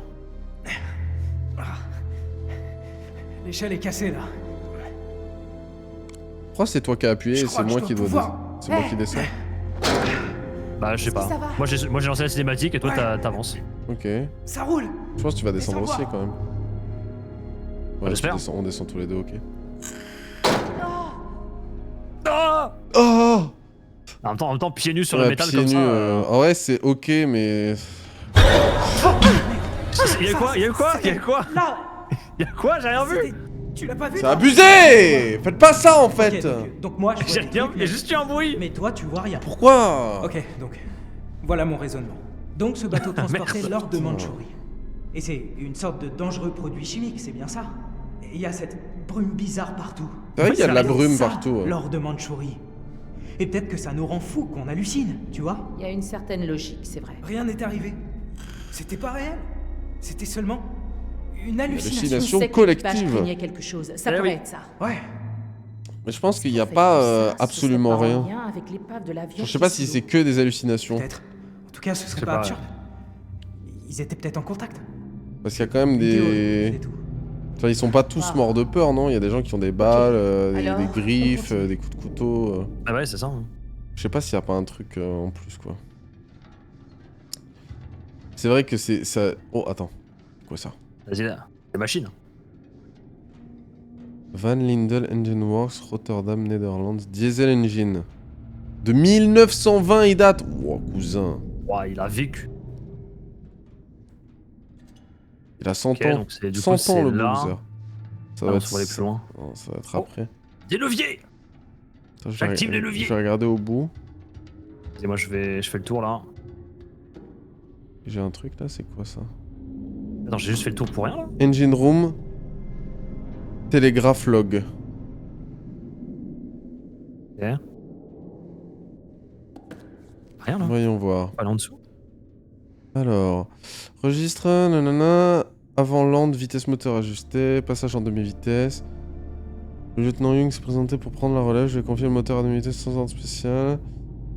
[SPEAKER 3] L'échelle est cassée là.
[SPEAKER 2] Pourquoi c'est toi qui as appuyé
[SPEAKER 3] Je
[SPEAKER 2] et
[SPEAKER 3] crois
[SPEAKER 2] c'est
[SPEAKER 3] que
[SPEAKER 2] moi
[SPEAKER 3] je
[SPEAKER 2] qui
[SPEAKER 3] dois
[SPEAKER 2] dois
[SPEAKER 3] pouvoir.
[SPEAKER 2] C'est moi qui descends?
[SPEAKER 1] Bah, je sais
[SPEAKER 7] Est-ce que
[SPEAKER 1] pas.
[SPEAKER 7] ça va
[SPEAKER 1] Moi, j'ai lancé la cinématique et toi,
[SPEAKER 3] Ouais.
[SPEAKER 1] t'avances.
[SPEAKER 2] Ok. Je
[SPEAKER 3] Ça roule.
[SPEAKER 2] pense que tu vas descendre
[SPEAKER 3] Descends
[SPEAKER 2] aussi,
[SPEAKER 3] voir.
[SPEAKER 2] quand même. Ouais,
[SPEAKER 1] j'espère.
[SPEAKER 2] on descend tous les deux, ok.
[SPEAKER 1] Ah
[SPEAKER 2] Oh!
[SPEAKER 1] en même temps, pieds nus sur
[SPEAKER 2] Ouais,
[SPEAKER 1] le métal
[SPEAKER 2] pieds
[SPEAKER 1] comme
[SPEAKER 2] nus,
[SPEAKER 1] ça.
[SPEAKER 2] En vrai, c'est ok, mais...
[SPEAKER 1] Il y a quoi? Il y a quoi? Il y a quoi?
[SPEAKER 3] Là.
[SPEAKER 1] Il y a quoi? J'ai rien vu!
[SPEAKER 3] C'était- Tu l'as pas vu
[SPEAKER 2] C'est
[SPEAKER 3] toi
[SPEAKER 2] abusé! Faites pas ça, en fait!
[SPEAKER 3] Ok, donc moi je vois
[SPEAKER 1] J'ai
[SPEAKER 3] des
[SPEAKER 1] rien
[SPEAKER 3] trucs,
[SPEAKER 1] vu, il y a juste eu un bruit!
[SPEAKER 3] mais toi tu vois rien.
[SPEAKER 2] Pourquoi?
[SPEAKER 3] Ok, donc voilà mon raisonnement. Donc ce bateau transportait l'or de Mandchourie. Et c'est une sorte de dangereux produit chimique, c'est bien ça? Et il y a cette brume bizarre partout.
[SPEAKER 2] C'est vrai qu'il y a de la
[SPEAKER 3] C'est
[SPEAKER 2] brume
[SPEAKER 3] ça,
[SPEAKER 2] partout. Ouais.
[SPEAKER 3] L'or de Mandchourie. Et peut-être que ça nous rend fous, qu'on hallucine, tu vois?
[SPEAKER 7] Il y a une certaine logique, c'est vrai.
[SPEAKER 3] Rien n'est arrivé. C'était pas réel. C'était seulement une hallucination.
[SPEAKER 2] hallucination.
[SPEAKER 7] Je sais que
[SPEAKER 2] collective.
[SPEAKER 7] l'équipage craignait quelque chose. Ça
[SPEAKER 1] Eh
[SPEAKER 7] pourrait
[SPEAKER 1] oui.
[SPEAKER 7] être ça.
[SPEAKER 3] Ouais.
[SPEAKER 2] Mais je pense qu'il n'y a
[SPEAKER 7] En fait,
[SPEAKER 2] pas
[SPEAKER 7] tout ça, ce serait
[SPEAKER 2] absolument
[SPEAKER 7] pas
[SPEAKER 2] rien.
[SPEAKER 7] en lien avec l'épave de l'avion
[SPEAKER 2] Je sais pas
[SPEAKER 7] qui
[SPEAKER 2] si
[SPEAKER 7] se
[SPEAKER 2] c'est que des hallucinations.
[SPEAKER 3] Peut-être. En tout cas, ce
[SPEAKER 1] Je
[SPEAKER 3] serait
[SPEAKER 1] sais
[SPEAKER 3] pas
[SPEAKER 1] pas,
[SPEAKER 3] absurde. Ils étaient peut-être en contact.
[SPEAKER 2] Parce qu'il y a quand même
[SPEAKER 3] Vidéo,
[SPEAKER 2] des...
[SPEAKER 3] c'est tout.
[SPEAKER 2] Enfin, ils sont pas tous
[SPEAKER 7] Ah.
[SPEAKER 2] morts de peur, non? Il y a des gens qui ont des balles,
[SPEAKER 7] Alors,
[SPEAKER 2] des griffes,
[SPEAKER 7] on continue.
[SPEAKER 2] des coups de couteau.
[SPEAKER 1] Ah ouais, c'est ça. Hein.
[SPEAKER 2] Je sais pas s'il y a pas un truc en plus, quoi. C'est vrai que c'est... ça... Oh, attends. C'est quoi ça?
[SPEAKER 1] Vas-y, là. Les machines.
[SPEAKER 2] Van Lindel Engine Works, Rotterdam, Netherlands, Diesel Engine. De 1920, il date. Wow, cousin.
[SPEAKER 1] Ouah, il a vécu.
[SPEAKER 2] Il a 100
[SPEAKER 1] Ok,
[SPEAKER 2] ans.
[SPEAKER 1] donc c'est du
[SPEAKER 2] 100
[SPEAKER 1] coup,
[SPEAKER 2] ans,
[SPEAKER 1] c'est
[SPEAKER 2] le
[SPEAKER 1] là.
[SPEAKER 2] Bowser. Ça
[SPEAKER 1] Ah,
[SPEAKER 2] va
[SPEAKER 1] on va aller plus loin.
[SPEAKER 2] Non, ça va être
[SPEAKER 1] Oh.
[SPEAKER 2] après.
[SPEAKER 1] Des leviers!
[SPEAKER 2] Attends, je
[SPEAKER 1] J'active
[SPEAKER 2] vais-
[SPEAKER 1] les leviers.
[SPEAKER 2] Je vais regarder au bout.
[SPEAKER 1] Et moi, je fais le tour là.
[SPEAKER 2] J'ai un truc là, c'est quoi ça?
[SPEAKER 1] Attends, j'ai juste fait le tour pour rien là?
[SPEAKER 2] Engine Room. Télégraphe log.
[SPEAKER 1] Ok. Rien là?
[SPEAKER 2] Voyons voir.
[SPEAKER 1] Pas là en dessous.
[SPEAKER 2] Alors, registre, nanana, avant lente, vitesse moteur ajustée, passage en demi-vitesse. Le lieutenant Young s'est présenté pour prendre la relève, je vais confier le moteur à demi-vitesse sans ordre spécial.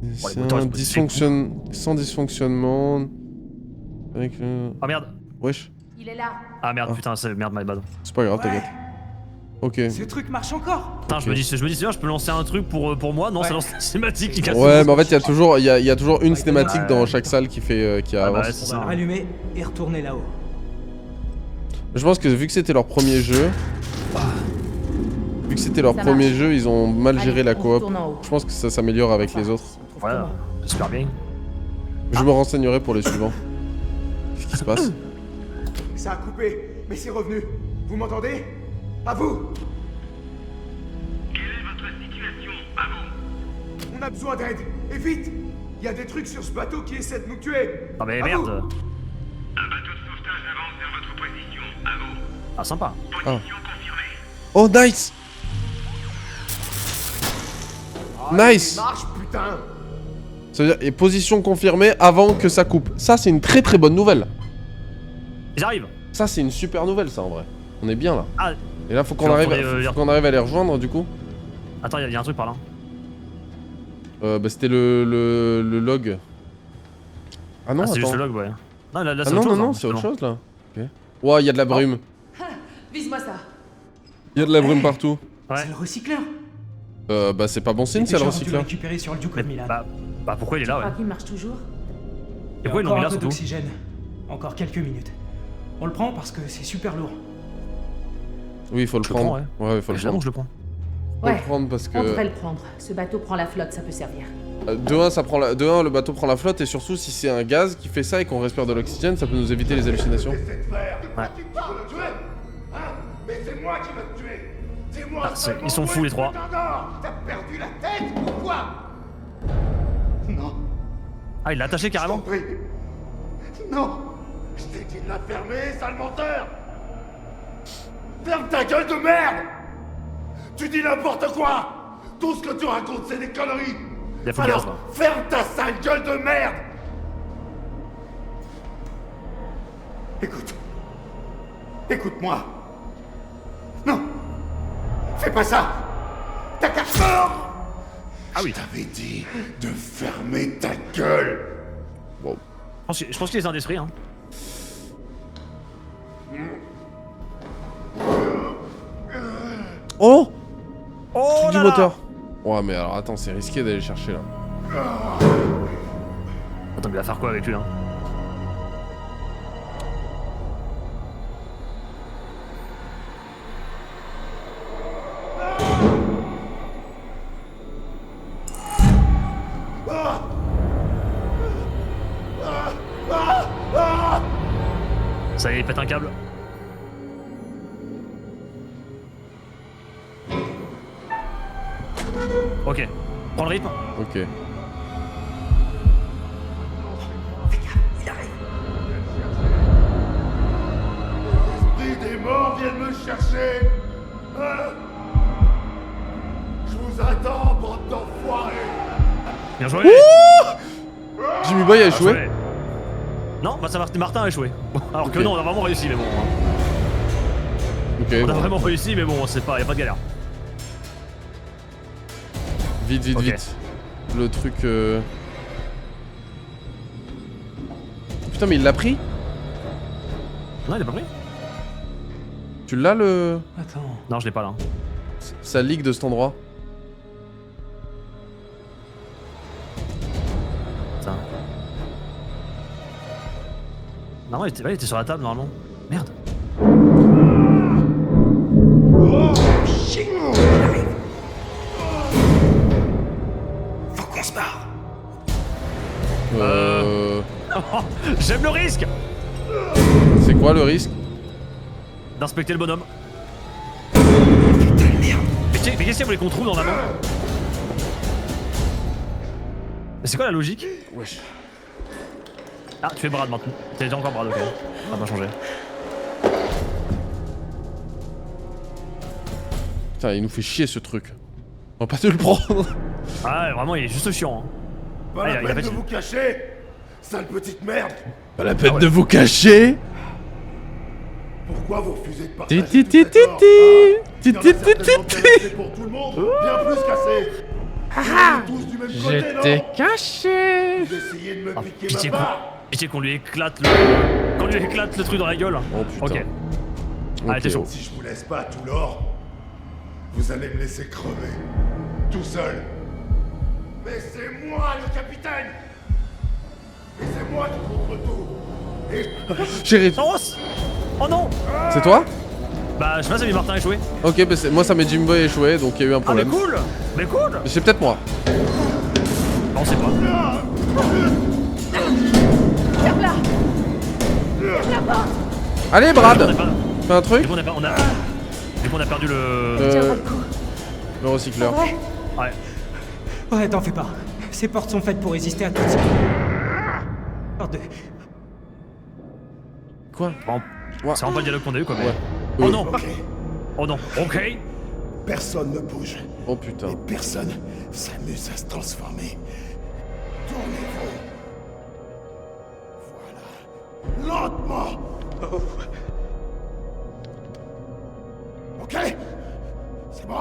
[SPEAKER 1] les moteurs, ils sont
[SPEAKER 2] Sans dysfonctionnement. Avec le...
[SPEAKER 1] Ah merde!
[SPEAKER 2] Wesh,
[SPEAKER 7] Il est là.
[SPEAKER 1] Ah merde,
[SPEAKER 2] Ah.
[SPEAKER 1] putain, c'est merde, my bad.
[SPEAKER 2] c'est pas grave,
[SPEAKER 3] Ouais.
[SPEAKER 2] t'inquiète. Ok.
[SPEAKER 3] Ce truc marche encore.
[SPEAKER 1] Putain, je me dis, c'est bien, je peux lancer un truc pour moi. Non,
[SPEAKER 3] Ouais.
[SPEAKER 1] ça lance la cinématique qui casse.
[SPEAKER 2] Ouais, mais en fait, il y a toujours, il y a toujours une
[SPEAKER 3] Ouais,
[SPEAKER 2] cinématique
[SPEAKER 1] ouais.
[SPEAKER 2] dans chaque salle qui fait, qui
[SPEAKER 1] Ah bah,
[SPEAKER 2] avance.
[SPEAKER 1] c'est
[SPEAKER 3] On
[SPEAKER 1] ça.
[SPEAKER 3] va le rallumer et retourner là-haut.
[SPEAKER 2] Je pense que vu que c'était leur premier jeu, vu que c'était leur
[SPEAKER 7] Ça
[SPEAKER 2] premier
[SPEAKER 7] marche.
[SPEAKER 2] jeu, ils ont mal géré
[SPEAKER 7] Allez,
[SPEAKER 2] la
[SPEAKER 7] on
[SPEAKER 2] coop.
[SPEAKER 7] retourne en haut.
[SPEAKER 2] Je pense que ça s'améliore avec
[SPEAKER 7] Enfin,
[SPEAKER 2] les autres.
[SPEAKER 7] si on trouve
[SPEAKER 1] Ouais,
[SPEAKER 7] comment.
[SPEAKER 1] j'espère bien.
[SPEAKER 2] Je me renseignerai pour les suivants. Qu'est-ce qui se passe?
[SPEAKER 6] Ça a coupé, mais c'est revenu. Vous m'entendez? À vous!
[SPEAKER 8] Quelle est votre situation à vous?
[SPEAKER 6] On a besoin d'aide! Et vite! Il y a des trucs sur ce bateau qui essaient de nous tuer!
[SPEAKER 1] Ah mais
[SPEAKER 6] À
[SPEAKER 1] merde!
[SPEAKER 6] vous.
[SPEAKER 8] Un bateau de sauvetage avance vers votre position. À vous.
[SPEAKER 1] Ah sympa.
[SPEAKER 8] Position confirmée.
[SPEAKER 2] Oh, nice! Nice!
[SPEAKER 6] Marche, putain!
[SPEAKER 2] Ça veut dire, et position confirmée avant que ça coupe. Ça, c'est une très très bonne nouvelle.
[SPEAKER 1] Ils arrivent!
[SPEAKER 2] Ça, c'est une super nouvelle, ça, en vrai. On est bien, là.
[SPEAKER 1] Ah,
[SPEAKER 2] Et là, faut qu'on
[SPEAKER 1] Je vais
[SPEAKER 2] arrive,
[SPEAKER 1] retourner,
[SPEAKER 2] faut qu'on arrive à les rejoindre, du coup.
[SPEAKER 1] attends, il y a un truc par là.
[SPEAKER 2] Bah, c'était le log. Ah non,
[SPEAKER 1] Ah, c'est juste
[SPEAKER 2] attends.
[SPEAKER 1] le log, ouais. Non, là,
[SPEAKER 2] Ah
[SPEAKER 1] c'est
[SPEAKER 2] non,
[SPEAKER 1] autre
[SPEAKER 2] non,
[SPEAKER 1] chose.
[SPEAKER 2] non,
[SPEAKER 1] hein,
[SPEAKER 2] c'est autre
[SPEAKER 1] justement.
[SPEAKER 2] chose, là. Ok. Ouah, il y a de la brume.
[SPEAKER 7] Vise-moi ça.
[SPEAKER 2] Il y a de la brume partout.
[SPEAKER 1] Ouais.
[SPEAKER 3] C'est le recycleur.
[SPEAKER 2] Bah, c'est pas bon signe,
[SPEAKER 3] Les
[SPEAKER 2] c'est le
[SPEAKER 3] pêcheurs ont dû le
[SPEAKER 2] recycleur.
[SPEAKER 3] récupérer sur le Duke
[SPEAKER 1] Mais,
[SPEAKER 3] of Milan.
[SPEAKER 1] bah pourquoi il est là,
[SPEAKER 7] Je
[SPEAKER 1] ouais?
[SPEAKER 7] crois qu'il marche toujours.
[SPEAKER 1] Et pourquoi ils l'ont
[SPEAKER 3] Encore
[SPEAKER 1] mis
[SPEAKER 3] un
[SPEAKER 1] là
[SPEAKER 3] peu
[SPEAKER 1] surtout?
[SPEAKER 3] d'oxygène. Encore quelques minutes. On le prend parce que c'est super lourd.
[SPEAKER 2] Oui, il faut le
[SPEAKER 1] Je le
[SPEAKER 2] prendre.
[SPEAKER 1] prends,
[SPEAKER 2] Ouais, il faut le
[SPEAKER 1] Évidemment
[SPEAKER 2] prendre.
[SPEAKER 1] que je le prends.
[SPEAKER 2] Faut le
[SPEAKER 7] Ouais,
[SPEAKER 2] prendre parce
[SPEAKER 7] on devrait
[SPEAKER 2] que...
[SPEAKER 7] le prendre. Ce bateau prend la flotte, ça peut servir.
[SPEAKER 2] De 1, ça prend de 1, le bateau prend la flotte, et surtout, si c'est un gaz qui fait ça et qu'on respire de l'oxygène, ça peut nous éviter les hallucinations.
[SPEAKER 1] Ouais.
[SPEAKER 6] Tu parles de tuer Hein? Mais c'est moi qui veux te tuer. C'est moi.
[SPEAKER 1] Ah, ils sont fous les trois.
[SPEAKER 6] T'as perdu la tête ou quoi? Non.
[SPEAKER 1] Ah, il l'a attaché carrément.
[SPEAKER 6] Oui. Non. Je t'ai dit de la fermer, sale menteur. Ferme ta gueule de merde. Tu dis n'importe quoi. Tout ce que tu racontes, c'est des conneries.
[SPEAKER 1] Il a fait le gaz, là.
[SPEAKER 6] Alors, ferme ta sale gueule de merde. Écoute. Écoute-moi. Non. Fais pas ça. T'as qu'à...
[SPEAKER 1] Ah oui.
[SPEAKER 6] Je t'avais dit de fermer ta gueule.
[SPEAKER 2] Bon.
[SPEAKER 1] Je pense qu'il est un d'esprit, hein.
[SPEAKER 2] Oh!
[SPEAKER 1] Oh
[SPEAKER 2] Truc du
[SPEAKER 1] là là.
[SPEAKER 2] moteur. Ouais, mais alors attends, c'est risqué d'aller chercher là.
[SPEAKER 1] Attends, mais il va faire quoi avec lui, hein? Ça y est, il pète un câble. Ok, prends le rythme.
[SPEAKER 2] Ok.
[SPEAKER 6] Les esprits des morts viennent me chercher. Hein? Je vous attends, bande d'enfoirés.
[SPEAKER 1] Bien joué.
[SPEAKER 2] Jimmy Boy a
[SPEAKER 1] Bien
[SPEAKER 2] échoué.
[SPEAKER 1] joué. Non, bah ça Martin a échoué. Alors que
[SPEAKER 2] Ok.
[SPEAKER 1] non, on a vraiment réussi, mais bon. Hein.
[SPEAKER 2] Ok,
[SPEAKER 1] On a
[SPEAKER 2] bon.
[SPEAKER 1] vraiment réussi, mais bon, c'est pas, y a pas de galère.
[SPEAKER 2] Vite, vite,
[SPEAKER 1] Ok.
[SPEAKER 2] vite. Le truc... Putain, mais il l'a pris?
[SPEAKER 1] Non, il a pas pris.
[SPEAKER 2] Tu l'as le...
[SPEAKER 3] Attends.
[SPEAKER 1] Non, je l'ai pas là.
[SPEAKER 2] sa ligue de cet endroit?
[SPEAKER 1] Ça. Non, il était sur la table normalement. Merde.
[SPEAKER 6] Faut qu'on se barre.
[SPEAKER 1] J'aime le risque
[SPEAKER 2] C'est quoi le risque?
[SPEAKER 1] d'inspecter le bonhomme. Mais qu'est-ce qu'il voulait qu'on trouve dans la main? Mais c'est quoi la logique?
[SPEAKER 2] Wesh.
[SPEAKER 1] Ah, tu es Brad maintenant. T'es déjà encore Brad, ok. Ça va pas changer.
[SPEAKER 2] Putain, il nous fait chier ce truc. On va pas te le prendre.
[SPEAKER 1] Ah, ouais, vraiment, il est juste chiant. Hein.
[SPEAKER 6] Pas
[SPEAKER 1] Ah,
[SPEAKER 6] la
[SPEAKER 1] il a
[SPEAKER 6] peine
[SPEAKER 1] pas
[SPEAKER 6] de
[SPEAKER 1] dit.
[SPEAKER 6] vous cacher, sale petite merde.
[SPEAKER 2] Pas la peine de vous cacher.
[SPEAKER 6] Pourquoi vous refusez de
[SPEAKER 2] Ti
[SPEAKER 6] partager
[SPEAKER 2] ti
[SPEAKER 6] tout
[SPEAKER 2] ti
[SPEAKER 6] cet
[SPEAKER 2] ti
[SPEAKER 6] or,
[SPEAKER 2] ti.
[SPEAKER 6] hein?
[SPEAKER 2] Ti
[SPEAKER 6] Il y en a
[SPEAKER 2] ti ti
[SPEAKER 6] certainement
[SPEAKER 2] ti
[SPEAKER 6] bien
[SPEAKER 2] ti.
[SPEAKER 6] assez pour tout le monde, bien plus qu'assez. On est tous du même côté,
[SPEAKER 2] J'étais
[SPEAKER 6] non?
[SPEAKER 2] caché.
[SPEAKER 6] Vous essayez de me
[SPEAKER 1] Ah,
[SPEAKER 6] piquer
[SPEAKER 1] pitié
[SPEAKER 6] ma
[SPEAKER 1] qu'on
[SPEAKER 6] part.
[SPEAKER 1] qu'on lui éclate le... Qu'on lui éclate le truc dans la gueule.
[SPEAKER 2] Oh putain.
[SPEAKER 1] Ok. Allez, t'es chaud.
[SPEAKER 6] Si je vous laisse pas tout l'or, vous allez me laisser crever. Tout seul. Mais c'est moi le capitaine. Et c'est moi qui contrôle tout. Et
[SPEAKER 2] Chérie,
[SPEAKER 1] Oh non.
[SPEAKER 2] c'est toi?
[SPEAKER 1] Bah, je sais pas si Martin a échoué.
[SPEAKER 2] Ok, bah moi ça m'est Jimmy Boy échoué, donc il y a eu un
[SPEAKER 1] Ah, mais
[SPEAKER 2] problème.
[SPEAKER 1] cool. Mais cool.
[SPEAKER 2] C'est peut-être moi.
[SPEAKER 1] On sait pas.
[SPEAKER 5] Ferme là. Ferme la porte.
[SPEAKER 2] Allez
[SPEAKER 1] On a
[SPEAKER 2] Brad,
[SPEAKER 1] pas-
[SPEAKER 2] fais un truc.
[SPEAKER 1] Du coup, on a perdu le...
[SPEAKER 2] Euh, le recycleur.
[SPEAKER 1] Ouais.
[SPEAKER 3] Ouais, t'en fais pas. Ces portes sont faites pour résister à tout ça. Porte de...
[SPEAKER 2] Quoi?
[SPEAKER 1] Bon,
[SPEAKER 2] Ouais.
[SPEAKER 1] c'est vraiment pas le dialogue qu'on a eu, quoi. Mais...
[SPEAKER 2] Ouais.
[SPEAKER 1] Oh non.
[SPEAKER 6] ok,
[SPEAKER 1] Oh non. Ok.
[SPEAKER 6] personne ne bouge.
[SPEAKER 2] Oh putain.
[SPEAKER 6] Et personne s'amuse à se transformer. Tournez-vous. Voilà. Lentement. Ok? C'est bon?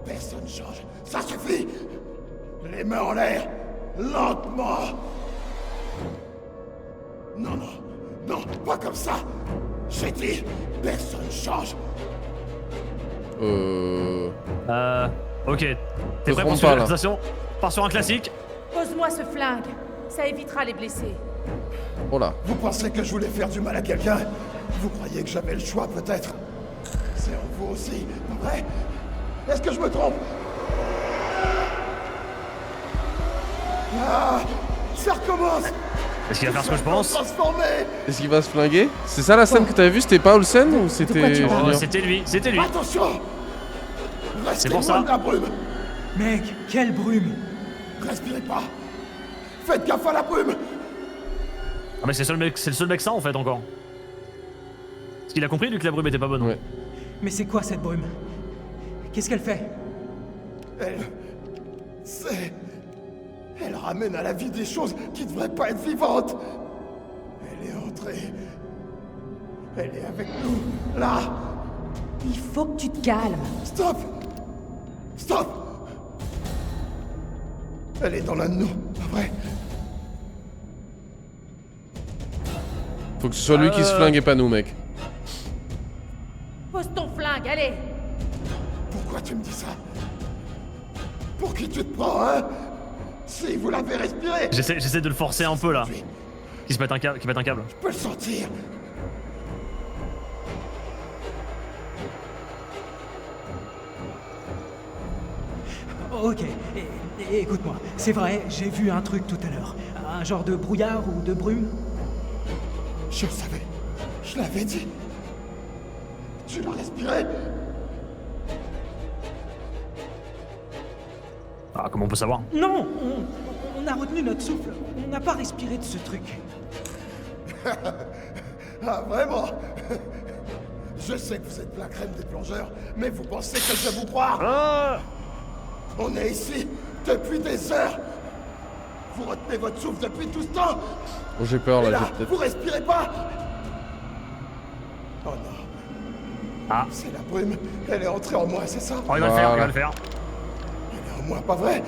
[SPEAKER 6] Personne change. Ça suffit. Les mains en l'air. Lentement. Non, non. Non, pas comme ça. J'ai dit, personne change.
[SPEAKER 1] Ok. T'es
[SPEAKER 2] Se
[SPEAKER 1] prêt pour
[SPEAKER 2] trompe
[SPEAKER 1] cette
[SPEAKER 2] pas, là.
[SPEAKER 1] conversation? Part sur un classique.
[SPEAKER 7] Pose-moi ce flingue. Ça évitera les blessés.
[SPEAKER 2] Oh là.
[SPEAKER 6] Vous pensez que je voulais faire du mal à quelqu'un? Vous croyez que j'avais le choix, peut-être? C'est en vous aussi, pas vrai?
[SPEAKER 9] Est-ce que je me trompe? Ah, ça recommence.
[SPEAKER 1] Est-ce qu'il va faire ce que je pense?
[SPEAKER 9] Transformé.
[SPEAKER 2] Est-ce qu'il va se flinguer? C'est ça la scène que t'avais vue? C'était pas Olsen ou
[SPEAKER 7] quoi
[SPEAKER 2] c'était
[SPEAKER 7] tu parles?
[SPEAKER 1] Oh,
[SPEAKER 2] Julien?
[SPEAKER 1] c'était lui, c'était lui.
[SPEAKER 9] Attention. Restez
[SPEAKER 1] pour
[SPEAKER 9] loin
[SPEAKER 1] ça.
[SPEAKER 9] de la brume.
[SPEAKER 3] Mec, quelle brume!
[SPEAKER 9] Respirez pas. Faites gaffe à la brume.
[SPEAKER 1] Ah mais c'est le seul mec ça en fait encore. Parce qu'il a compris lui que la brume était pas bonne.
[SPEAKER 2] Ouais.
[SPEAKER 3] Mais c'est quoi cette brume? Qu'est-ce qu'elle fait?
[SPEAKER 9] Elle ramène à la vie des choses qui devraient pas être vivantes. Elle est entrée. Elle est avec nous, là.
[SPEAKER 7] Il faut que tu te calmes.
[SPEAKER 9] Stop. Stop. Elle est dans l'un de nous, pas vrai?
[SPEAKER 2] Faut que ce soit lui qui se flingue et pas nous, mec.
[SPEAKER 7] Pose ton flingue, allez.
[SPEAKER 9] Pourquoi tu me dis ça? Pour qui tu te prends, hein? Si vous l'avez respiré,
[SPEAKER 1] J'essaie de le forcer un peu là. Qui pète un câble.
[SPEAKER 9] je peux le sentir.
[SPEAKER 3] Ok, écoute-moi. C'est vrai, j'ai vu un truc tout à l'heure. Un genre de brouillard ou de brume.
[SPEAKER 9] Je le savais. Je l'avais dit. Tu l'as respiré?
[SPEAKER 1] Ah comment on peut savoir?
[SPEAKER 3] Non, on a retenu notre souffle. On n'a pas respiré de ce truc.
[SPEAKER 9] Ah, vraiment? Je sais que vous êtes la crème des plongeurs, mais vous pensez que je vais vous croire?
[SPEAKER 1] Ah
[SPEAKER 9] On est ici depuis des heures. Vous retenez votre souffle depuis tout ce temps.
[SPEAKER 2] Oh, j'ai peur
[SPEAKER 9] Et
[SPEAKER 2] là,
[SPEAKER 9] là,
[SPEAKER 2] j'ai
[SPEAKER 9] vous
[SPEAKER 2] peut-être.
[SPEAKER 9] respirez pas. Oh non.
[SPEAKER 1] Ah.
[SPEAKER 9] C'est la brume. Elle est entrée en moi, c'est ça?
[SPEAKER 1] Oh il va le faire, il va
[SPEAKER 2] Voilà.
[SPEAKER 1] le faire.
[SPEAKER 9] Elle est en moi, pas vrai?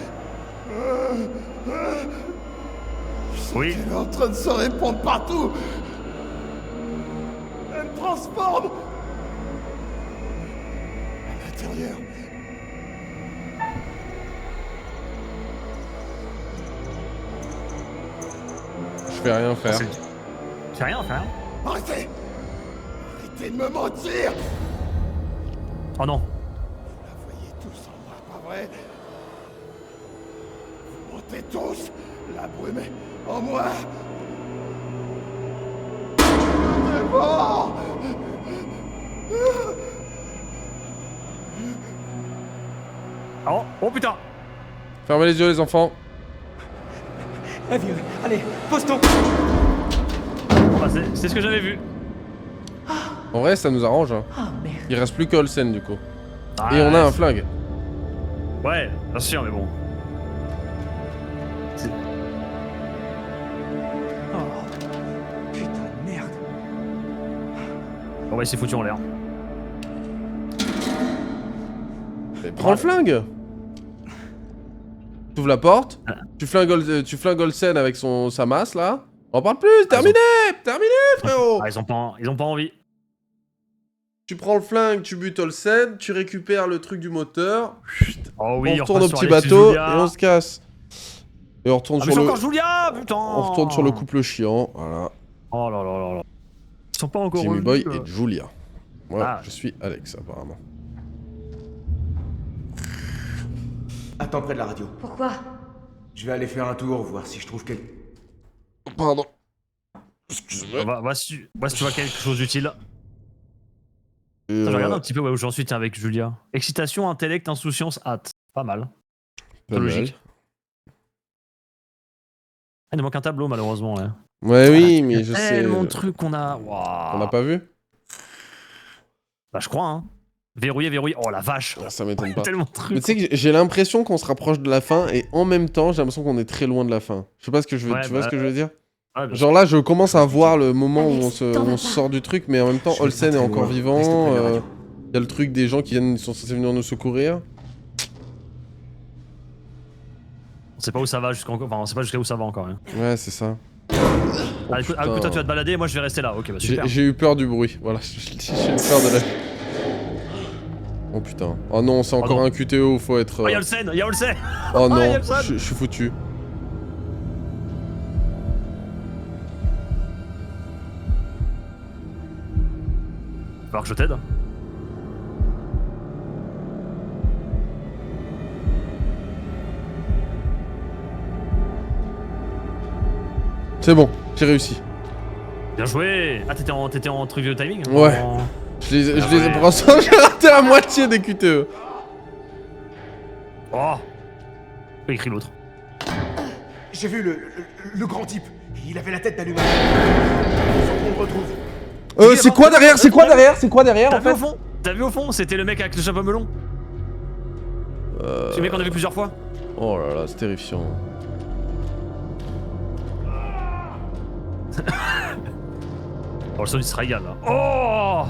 [SPEAKER 9] Je sens
[SPEAKER 1] Oui.
[SPEAKER 9] qu'elle est en train de se répandre partout. Elle me transforme. À l'intérieur.
[SPEAKER 2] Je fais rien faire.
[SPEAKER 1] Fais rien, fais rien.
[SPEAKER 9] Arrêtez. Arrêtez de me mentir.
[SPEAKER 1] Oh non.
[SPEAKER 9] Vous la voyez tous en moi, pas vrai? Vous mentez tous. La brume est en moi. C'est bon.
[SPEAKER 1] Oh, oh putain.
[SPEAKER 2] Fermez les yeux, les enfants.
[SPEAKER 3] Eh vieux, allez, pose ton...
[SPEAKER 1] Bah, c'est ce que j'avais vu.
[SPEAKER 2] En vrai, ça nous arrange. Hein.
[SPEAKER 7] Oh merde.
[SPEAKER 2] Il reste plus qu'Olsen du coup.
[SPEAKER 1] Ah,
[SPEAKER 2] Et on a un flingue.
[SPEAKER 1] Ouais, bien sûr, mais bon.
[SPEAKER 3] Oh, putain de merde.
[SPEAKER 1] Bon, bah, il s'est foutu en l'air.
[SPEAKER 2] Prends le flingue. T'ouvres la porte. Tu flingues Olsen avec sa masse là. On en parle plus. Terminé. Terminé, frérot.
[SPEAKER 1] Ah, ils ont pas envie.
[SPEAKER 2] Tu prends le flingue, tu butes Olsen, tu récupères le truc du moteur. Chut,
[SPEAKER 1] Oh oui,
[SPEAKER 2] on retourne au
[SPEAKER 1] repasse
[SPEAKER 2] petit
[SPEAKER 1] sur Alexis
[SPEAKER 2] bateau
[SPEAKER 1] Julia.
[SPEAKER 2] et on se casse. Et on retourne
[SPEAKER 1] Ah, mais
[SPEAKER 2] sur
[SPEAKER 1] c'est
[SPEAKER 2] le.
[SPEAKER 1] encore Julia, putain.
[SPEAKER 2] On retourne sur le couple chiant. Voilà.
[SPEAKER 1] Oh là là là là. Ils sont pas encore
[SPEAKER 2] Jimmy
[SPEAKER 1] revenus,
[SPEAKER 2] Boy et Julia. Moi,
[SPEAKER 1] Ah.
[SPEAKER 2] je suis Alex apparemment.
[SPEAKER 6] Attends près de la radio.
[SPEAKER 5] Pourquoi?
[SPEAKER 6] Je vais aller faire un tour, voir si je trouve quelque...
[SPEAKER 2] Pardon. Excuse-moi.
[SPEAKER 1] Vois si tu vois quelque chose d'utile.
[SPEAKER 2] Et,
[SPEAKER 1] Attends, je regarde un petit peu où j'en suis tiens, avec Julia. Excitation, intellect, insouciance, hâte. Pas mal.
[SPEAKER 2] pas
[SPEAKER 1] logique.
[SPEAKER 2] mal.
[SPEAKER 1] Ah, il nous manque un tableau malheureusement. Ouais.
[SPEAKER 2] Ouais, oui, mais je sais.
[SPEAKER 1] Tellement de trucs qu'on a. Waouh.
[SPEAKER 2] On n'a pas vu?
[SPEAKER 1] Bah, je crois, hein. Verrouillé. Oh la vache.
[SPEAKER 2] Ah, ça m'étonne pas.
[SPEAKER 1] Tellement de
[SPEAKER 2] Mais
[SPEAKER 1] trucs.
[SPEAKER 2] tu sais que j'ai l'impression qu'on se rapproche de la fin et en même temps j'ai l'impression qu'on est très loin de la fin. Je sais pas ce que je veux.
[SPEAKER 1] Ouais,
[SPEAKER 2] tu vois
[SPEAKER 1] bah,
[SPEAKER 2] ce que je veux dire?
[SPEAKER 1] Ouais, bien
[SPEAKER 2] Genre là, je commence à voir le moment où on
[SPEAKER 5] Alex,
[SPEAKER 2] se,
[SPEAKER 5] t'en vas
[SPEAKER 2] on
[SPEAKER 5] pas.
[SPEAKER 2] sort du truc, mais en même temps,
[SPEAKER 6] Je vais
[SPEAKER 2] Olsen
[SPEAKER 6] pas
[SPEAKER 2] est
[SPEAKER 6] très
[SPEAKER 2] encore
[SPEAKER 6] loin.
[SPEAKER 2] vivant.
[SPEAKER 6] Reste près de la radio.
[SPEAKER 2] Y a le truc des gens qui sont censés venir nous secourir.
[SPEAKER 1] On sait pas où ça va jusqu'à encore. Enfin, on sait pas jusqu'à où ça va encore. Hein.
[SPEAKER 2] Ouais, c'est ça.
[SPEAKER 1] Ah, écoute,
[SPEAKER 2] putain.
[SPEAKER 1] toi tu vas te balader, moi je vais rester là. Ok, bah super.
[SPEAKER 2] J'ai eu peur du bruit. Voilà, j'ai eu peur de la. Oh putain. Oh non, c'est encore
[SPEAKER 1] non.
[SPEAKER 2] un QTO, faut être.
[SPEAKER 1] Oh, y'a Olsen, y'a Olsen.
[SPEAKER 2] Oh non,
[SPEAKER 1] y a le son.
[SPEAKER 2] je suis foutu.
[SPEAKER 1] Va falloir que je t'aide.
[SPEAKER 2] C'est bon, j'ai réussi.
[SPEAKER 1] Bien joué. Ah, t'étais en truc de timing?
[SPEAKER 2] Ouais. Je les ai pour l'instant, j'ai raté la moitié des QTE.
[SPEAKER 1] Oh. Faut écrire l'autre.
[SPEAKER 6] J'ai vu le grand type. Il avait la tête d'allumage. Faut qu'on le retrouve.
[SPEAKER 2] C'est quoi derrière? C'est quoi derrière? C'est quoi derrière en fait?
[SPEAKER 1] T'as vu au fond? C'était le mec avec le chapeau melon. C'est le mec qu'on a vu plusieurs fois.
[SPEAKER 2] Oh là là, c'est terrifiant.
[SPEAKER 1] Olson il se régale là. Oh.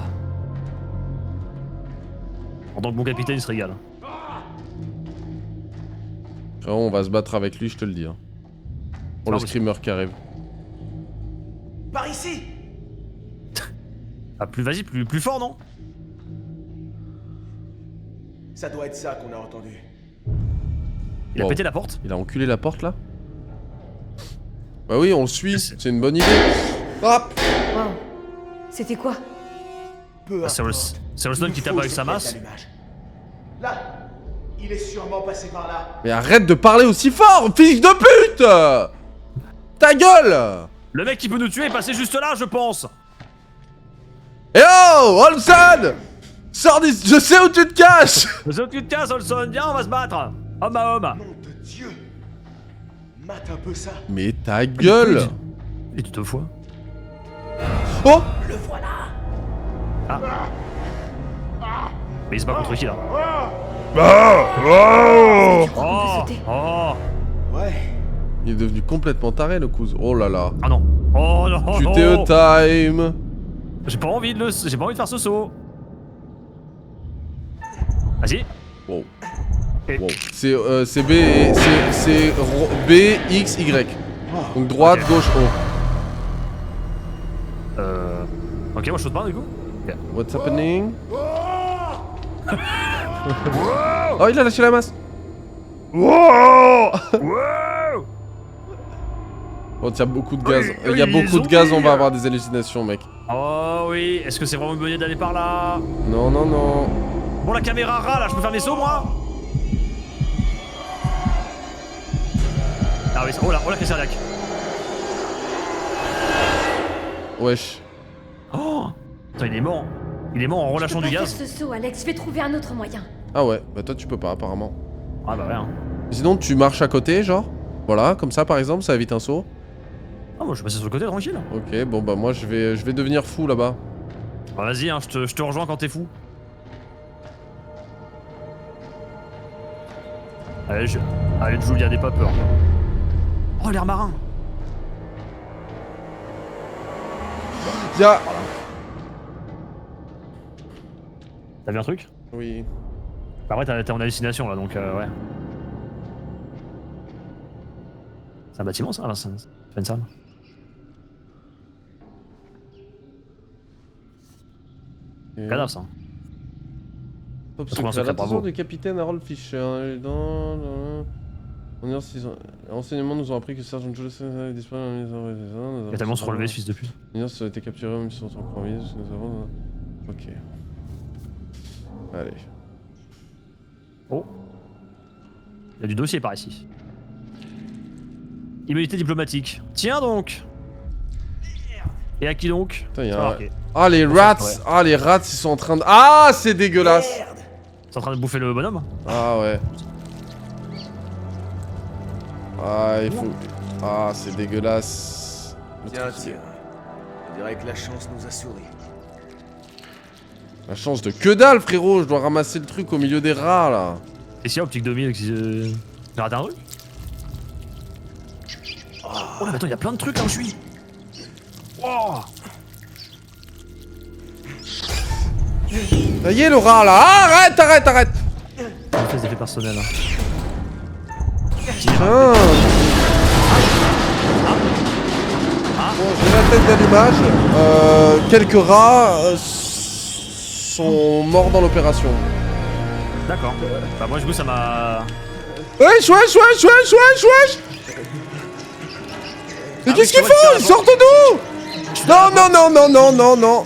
[SPEAKER 1] En tant que bon capitaine il se régale.
[SPEAKER 2] Frérot, on va se battre avec lui, je te le dis. Hein. Pour le screamer qui arrive.
[SPEAKER 6] Par ici!
[SPEAKER 1] Ah vas-y, plus fort non?
[SPEAKER 6] Ça doit être ça qu'on a entendu.
[SPEAKER 1] Il a pété la porte?
[SPEAKER 2] Il a enculé la porte là? Bah oui, on le suit, c'est une bonne idée. Hop!
[SPEAKER 5] Wow. C'était quoi?
[SPEAKER 1] C'est Olson qui tape avec sa masse.
[SPEAKER 6] Là! Il est sûrement passé par là.
[SPEAKER 2] Mais arrête de parler aussi fort, fils de pute! Ta gueule!
[SPEAKER 1] Le mec qui peut nous tuer est passé juste là, je pense.
[SPEAKER 2] Eh oh, Olson! Sors d'ici, je sais où tu te caches!
[SPEAKER 1] Je sais où tu te casses, Olson, viens, on va se battre. Homme à homme.
[SPEAKER 6] Nom de Dieu! Mate un peu ça.
[SPEAKER 2] Mais ta gueule!
[SPEAKER 1] Et tu te fois.
[SPEAKER 2] Oh!
[SPEAKER 6] Le voilà!
[SPEAKER 1] Ah. Mais il se bat contre qui là? Oh.
[SPEAKER 6] Ouais.
[SPEAKER 2] Il est devenu complètement taré le cousin. Oh là là.
[SPEAKER 1] Ah non. Oh non.
[SPEAKER 2] QTE time!
[SPEAKER 1] J'ai pas envie de faire ce saut. Vas-y.
[SPEAKER 2] Wow.
[SPEAKER 1] Et...
[SPEAKER 2] Wow. C'est B et c'est B, X, Y. Donc droite,
[SPEAKER 1] Ok.
[SPEAKER 2] gauche, O.
[SPEAKER 1] Ok, moi je saute pas du coup. Okay.
[SPEAKER 2] What's happening? Oh, il a lâché la masse. Wow! Oh, il y a beaucoup de gaz. Il y a beaucoup de gaz, on va avoir des hallucinations, mec.
[SPEAKER 1] Oh oui, est-ce que c'est vraiment une bonne idée d'aller par là?
[SPEAKER 2] Non, non, non.
[SPEAKER 1] Bon, la caméra rat là, je peux faire des sauts moi? Ah oui, oh la crise cardiaque.
[SPEAKER 2] Wesh.
[SPEAKER 1] Oh! Attends, il est mort. Il est mort en relâchant du gaz.
[SPEAKER 5] Faire ce saut, Alex, je vais trouver un autre moyen.
[SPEAKER 2] Ah ouais, bah toi tu peux pas apparemment.
[SPEAKER 1] Ah bah ouais. Hein.
[SPEAKER 2] Sinon tu marches à côté, genre. Voilà, comme ça par exemple, ça évite un saut.
[SPEAKER 1] Ah moi je vais passer sur le côté tranquille.
[SPEAKER 2] Ok, bon bah moi je vais devenir fou là-bas.
[SPEAKER 1] Bah vas-y, hein, je te rejoins quand t'es fou. Allez, Julia, n'aie pas peur. Oh, l'air marin.
[SPEAKER 2] Y'a...
[SPEAKER 1] T'as vu un truc?
[SPEAKER 2] Oui.
[SPEAKER 1] Bah après t'es en hallucination là, donc ouais. C'est un bâtiment ça, là, c'est une salle. Cadavre ça.
[SPEAKER 2] Top
[SPEAKER 1] trouve un
[SPEAKER 2] secret.
[SPEAKER 1] secret,
[SPEAKER 2] L'attention
[SPEAKER 1] bravo.
[SPEAKER 2] du capitaine Harold Fisher. Renseignements nous ont appris que Sergent Jules a disparu dans la mise en réserve.
[SPEAKER 1] Il a tellement se relever ce fils de pute.
[SPEAKER 2] Les mineurs ont été capturés même si sont encore promis. Nous avons... Ok. Allez.
[SPEAKER 1] Oh. Il y a du dossier par ici. Immunité diplomatique. Tiens donc. Et à qui donc?
[SPEAKER 2] Putain, y a
[SPEAKER 1] Ah,
[SPEAKER 2] un...
[SPEAKER 1] ok.
[SPEAKER 2] Ah les rats! Ah les rats ils sont en train de... Ah c'est dégueulasse!
[SPEAKER 1] C'est en train de bouffer le bonhomme?
[SPEAKER 2] Ah ouais. Ah il faut... Ah c'est dégueulasse.
[SPEAKER 6] Tiens, tiens. On dirait que la chance nous a souri.
[SPEAKER 2] La chance de que dalle frérot, je dois ramasser le truc au milieu des rats là.
[SPEAKER 1] Et si optique 2000 qui j'ai raté un truc? Oh mais attends, il y a plein de trucs là où je suis. Oh.
[SPEAKER 2] Ça y est le rat là. Ah, arrête.
[SPEAKER 1] On fait des effets personnels. Hein.
[SPEAKER 2] Tiens. Bon, j'ai la tête d'allumage. Quelques rats sont morts dans l'opération.
[SPEAKER 1] D'accord. Bah moi du coup ça m'a...
[SPEAKER 2] Wesh. Mais qu'est-ce qu'ils font? Ils sortent d'où? Non.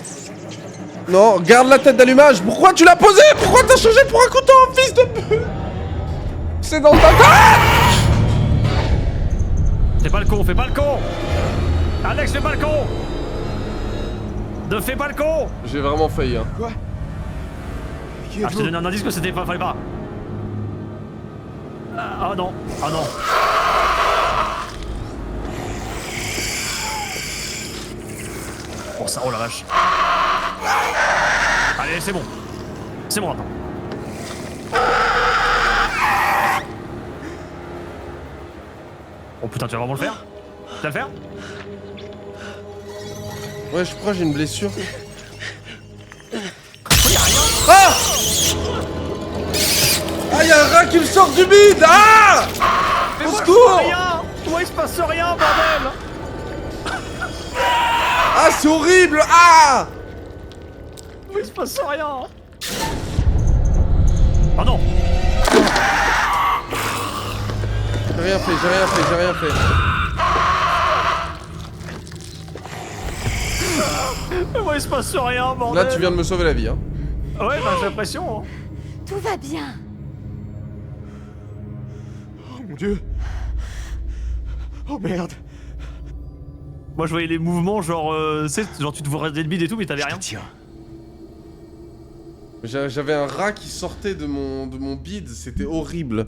[SPEAKER 2] Non, regarde la tête d'allumage. Pourquoi tu l'as posée? Pourquoi t'as changé pour un couteau, fils de pute? C'est dans ta tête.
[SPEAKER 1] Fais pas le con. Alex, fais pas le con! Ne fais pas le con!
[SPEAKER 2] J'ai vraiment failli, hein.
[SPEAKER 6] Quoi? Qui
[SPEAKER 1] Ah, je
[SPEAKER 6] êtes-vous?
[SPEAKER 1] t'ai donné un indice que c'était pas, fallait pas. Ah non, ah non. Oh ça, oh la vache. Allez, c'est bon. C'est bon maintenant. Oh putain, tu vas vraiment le faire? Tu vas le faire?
[SPEAKER 2] Ouais, je crois que j'ai une blessure.
[SPEAKER 1] Ah!
[SPEAKER 2] Ah, y'a un rat qui me sort du bide! Ah!
[SPEAKER 1] Mais
[SPEAKER 2] Au
[SPEAKER 1] moi,
[SPEAKER 2] secours!
[SPEAKER 1] je vois rien! Moi il se passe rien, bordel!
[SPEAKER 2] Ah, c'est horrible! Ah!
[SPEAKER 1] Moi il se passe rien! Oh non!
[SPEAKER 2] J'ai rien fait, j'ai rien fait, j'ai rien fait.
[SPEAKER 1] Moi il se passe rien, bordel!
[SPEAKER 2] Là, tu viens de me sauver la vie, hein.
[SPEAKER 1] Ouais, bah j'ai l'impression. Hein.
[SPEAKER 5] Tout va bien.
[SPEAKER 6] Oh mon dieu. Oh merde.
[SPEAKER 1] Moi je voyais les mouvements, genre, tu sais, genre tu te vois le bide et tout, mais t'avais rien.
[SPEAKER 6] Tiens.
[SPEAKER 2] J'avais un rat qui sortait de mon bide, c'était horrible.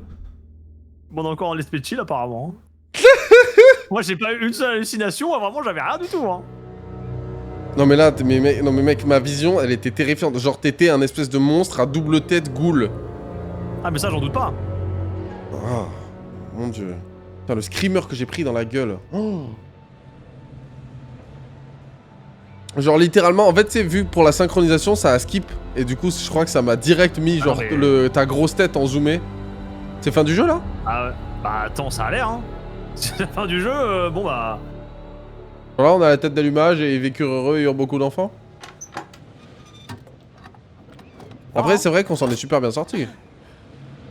[SPEAKER 1] Bon, on est encore en l'esprit de chill apparemment. Hein. Moi j'ai pas eu une seule hallucination, vraiment j'avais rien du tout. Hein.
[SPEAKER 2] Non mais là, non mais mec, ma vision, elle était terrifiante. Genre t'étais un espèce de monstre à double tête ghoul.
[SPEAKER 1] Ah mais ça j'en doute pas.
[SPEAKER 2] Ah, mon dieu. Putain, le screamer que j'ai pris dans la gueule. Oh. Genre littéralement, en fait c'est vu pour la synchronisation, ça a skip. Et du coup, je crois que ça m'a direct mis genre
[SPEAKER 1] mais...
[SPEAKER 2] ta grosse tête en zoomé. C'est fin du jeu là?
[SPEAKER 1] Ah ouais. Bah attends, ça a l'air hein. C'est la fin du jeu, bon bah...
[SPEAKER 2] Voilà, on a la tête d'allumage et ils vécurent heureux et eurent beaucoup d'enfants. Après, c'est vrai qu'on s'en est super bien sorti.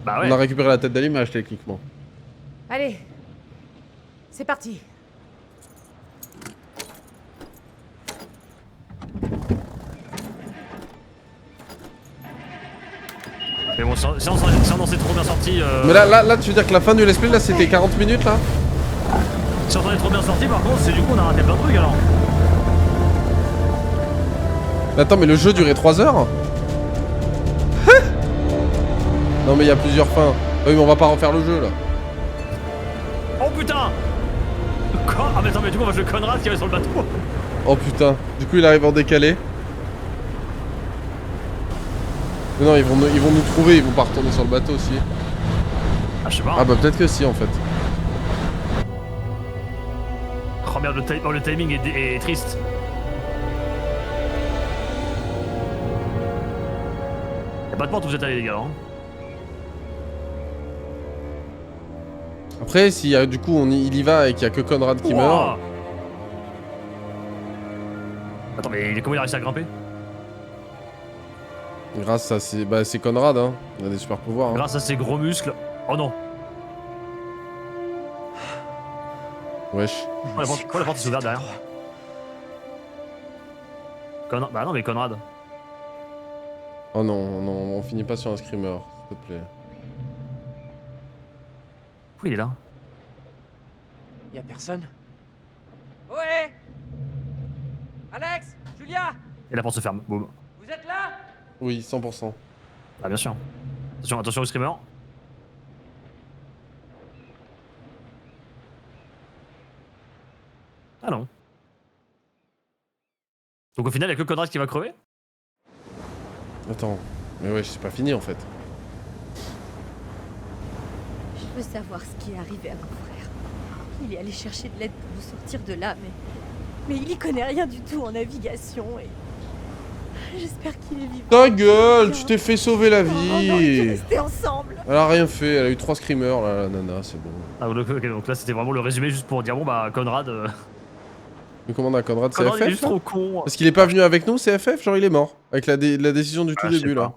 [SPEAKER 1] Bah ouais.
[SPEAKER 2] On a récupéré la tête d'allumage techniquement.
[SPEAKER 7] Allez, c'est parti.
[SPEAKER 1] Mais bon, si on s'en est trop bien sorti...
[SPEAKER 2] Mais là, tu veux dire que la fin du let's play, là, c'était 40 minutes, là?
[SPEAKER 1] Si on s'en est trop bien sorti, par contre, c'est du coup on a raté plein de trucs alors.
[SPEAKER 2] Mais attends, mais le jeu durait 3 heures? Non, mais il y a plusieurs fins. Oui, mais on va pas refaire le jeu, là.
[SPEAKER 1] Oh putain! Quoi? Ah mais attends, mais du coup on va jouer Conrad qui est sur le bateau.
[SPEAKER 2] Oh putain, du coup il arrive en décalé. Mais non, ils vont nous trouver, ils vont pas retourner sur le bateau aussi.
[SPEAKER 1] Ah je sais pas.
[SPEAKER 2] Ah bah peut-être que si en fait.
[SPEAKER 1] Oh merde, le timing est triste. Y'a pas de porte où vous êtes allés les gars hein.
[SPEAKER 2] Après, si du coup il y va et qu'il y a que Conrad qui meurt.
[SPEAKER 1] Attends, mais comment il a réussi à grimper?
[SPEAKER 2] Grâce à c'est Conrad, hein. Il a des super pouvoirs. Hein.
[SPEAKER 1] Grâce à ses gros muscles. Oh non.
[SPEAKER 2] Wesh.
[SPEAKER 1] Pourquoi la porte est ouverte derrière? Bah non, mais Conrad.
[SPEAKER 2] Oh non, non, on finit pas sur un screamer, s'il te plaît.
[SPEAKER 1] Pourquoi il est là?
[SPEAKER 3] Y'a personne? Ouais! Alex! Julia!
[SPEAKER 1] Et la porte se ferme. Boum.
[SPEAKER 3] Vous êtes là?
[SPEAKER 2] Oui, 100%.
[SPEAKER 1] Ah bien sûr. Attention au screamer. Ah non. Donc au final, y'a que Conrad qui va crever?
[SPEAKER 2] Attends, mais ouais, c'est pas fini en fait.
[SPEAKER 5] Je veux savoir ce qui est arrivé à mon frère. Il est allé chercher de l'aide pour nous sortir de là, mais il y connaît rien du tout en navigation et... J'espère qu'il est vivant.
[SPEAKER 2] Ta gueule, tu t'es fait sauver la
[SPEAKER 5] Oh, on aurait dû
[SPEAKER 2] vie.
[SPEAKER 5] rester ensemble.
[SPEAKER 2] Elle a rien fait, elle a eu 3 screamers là, la nana, c'est bon.
[SPEAKER 1] Ah ok, donc là c'était vraiment le résumé juste pour dire bon bah Conrad...
[SPEAKER 2] Mais comment on a Conrad, c'est
[SPEAKER 1] Conrad il est
[SPEAKER 2] FF
[SPEAKER 1] juste
[SPEAKER 2] là
[SPEAKER 1] trop con.
[SPEAKER 2] Parce qu'il est pas venu avec nous, c'est FF, genre il est mort. Avec la décision du tout
[SPEAKER 1] Ah, je sais
[SPEAKER 2] début
[SPEAKER 1] pas.
[SPEAKER 2] là.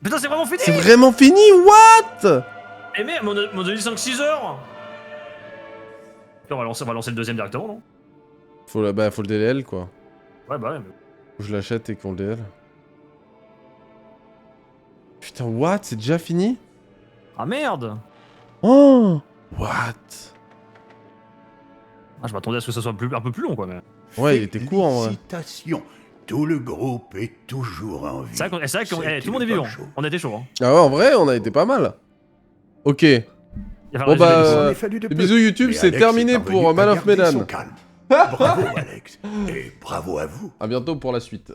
[SPEAKER 1] Putain c'est vraiment fini.
[SPEAKER 2] C'est vraiment fini, what?
[SPEAKER 1] Eh merde, on a dit 5-6 heures. On va lancer le deuxième directement non?
[SPEAKER 2] Faut le DLL quoi.
[SPEAKER 1] Ouais bah ouais mais...
[SPEAKER 2] Faut que je l'achète et qu'on le DL. Putain, what? C'est déjà fini?
[SPEAKER 1] Ah merde.
[SPEAKER 2] Oh! What?
[SPEAKER 1] Ah, je m'attendais à ce que ça soit un peu plus long, quoi. Mais...
[SPEAKER 2] Ouais, il était court, en vrai.
[SPEAKER 9] Félicitations. Tout le groupe est toujours en vie.
[SPEAKER 1] C'est vrai que tout le monde est vivant. On était chaud. Hein.
[SPEAKER 2] Ah ouais, en vrai, on a été pas mal. Ok.
[SPEAKER 1] Il va
[SPEAKER 2] Bon
[SPEAKER 1] falloir résumer
[SPEAKER 2] bah,
[SPEAKER 1] l'histoire.
[SPEAKER 2] bisous YouTube, c'est terminé pour Man of Medan.
[SPEAKER 9] Bravo Alex, et bravo à vous.
[SPEAKER 2] À bientôt pour la suite.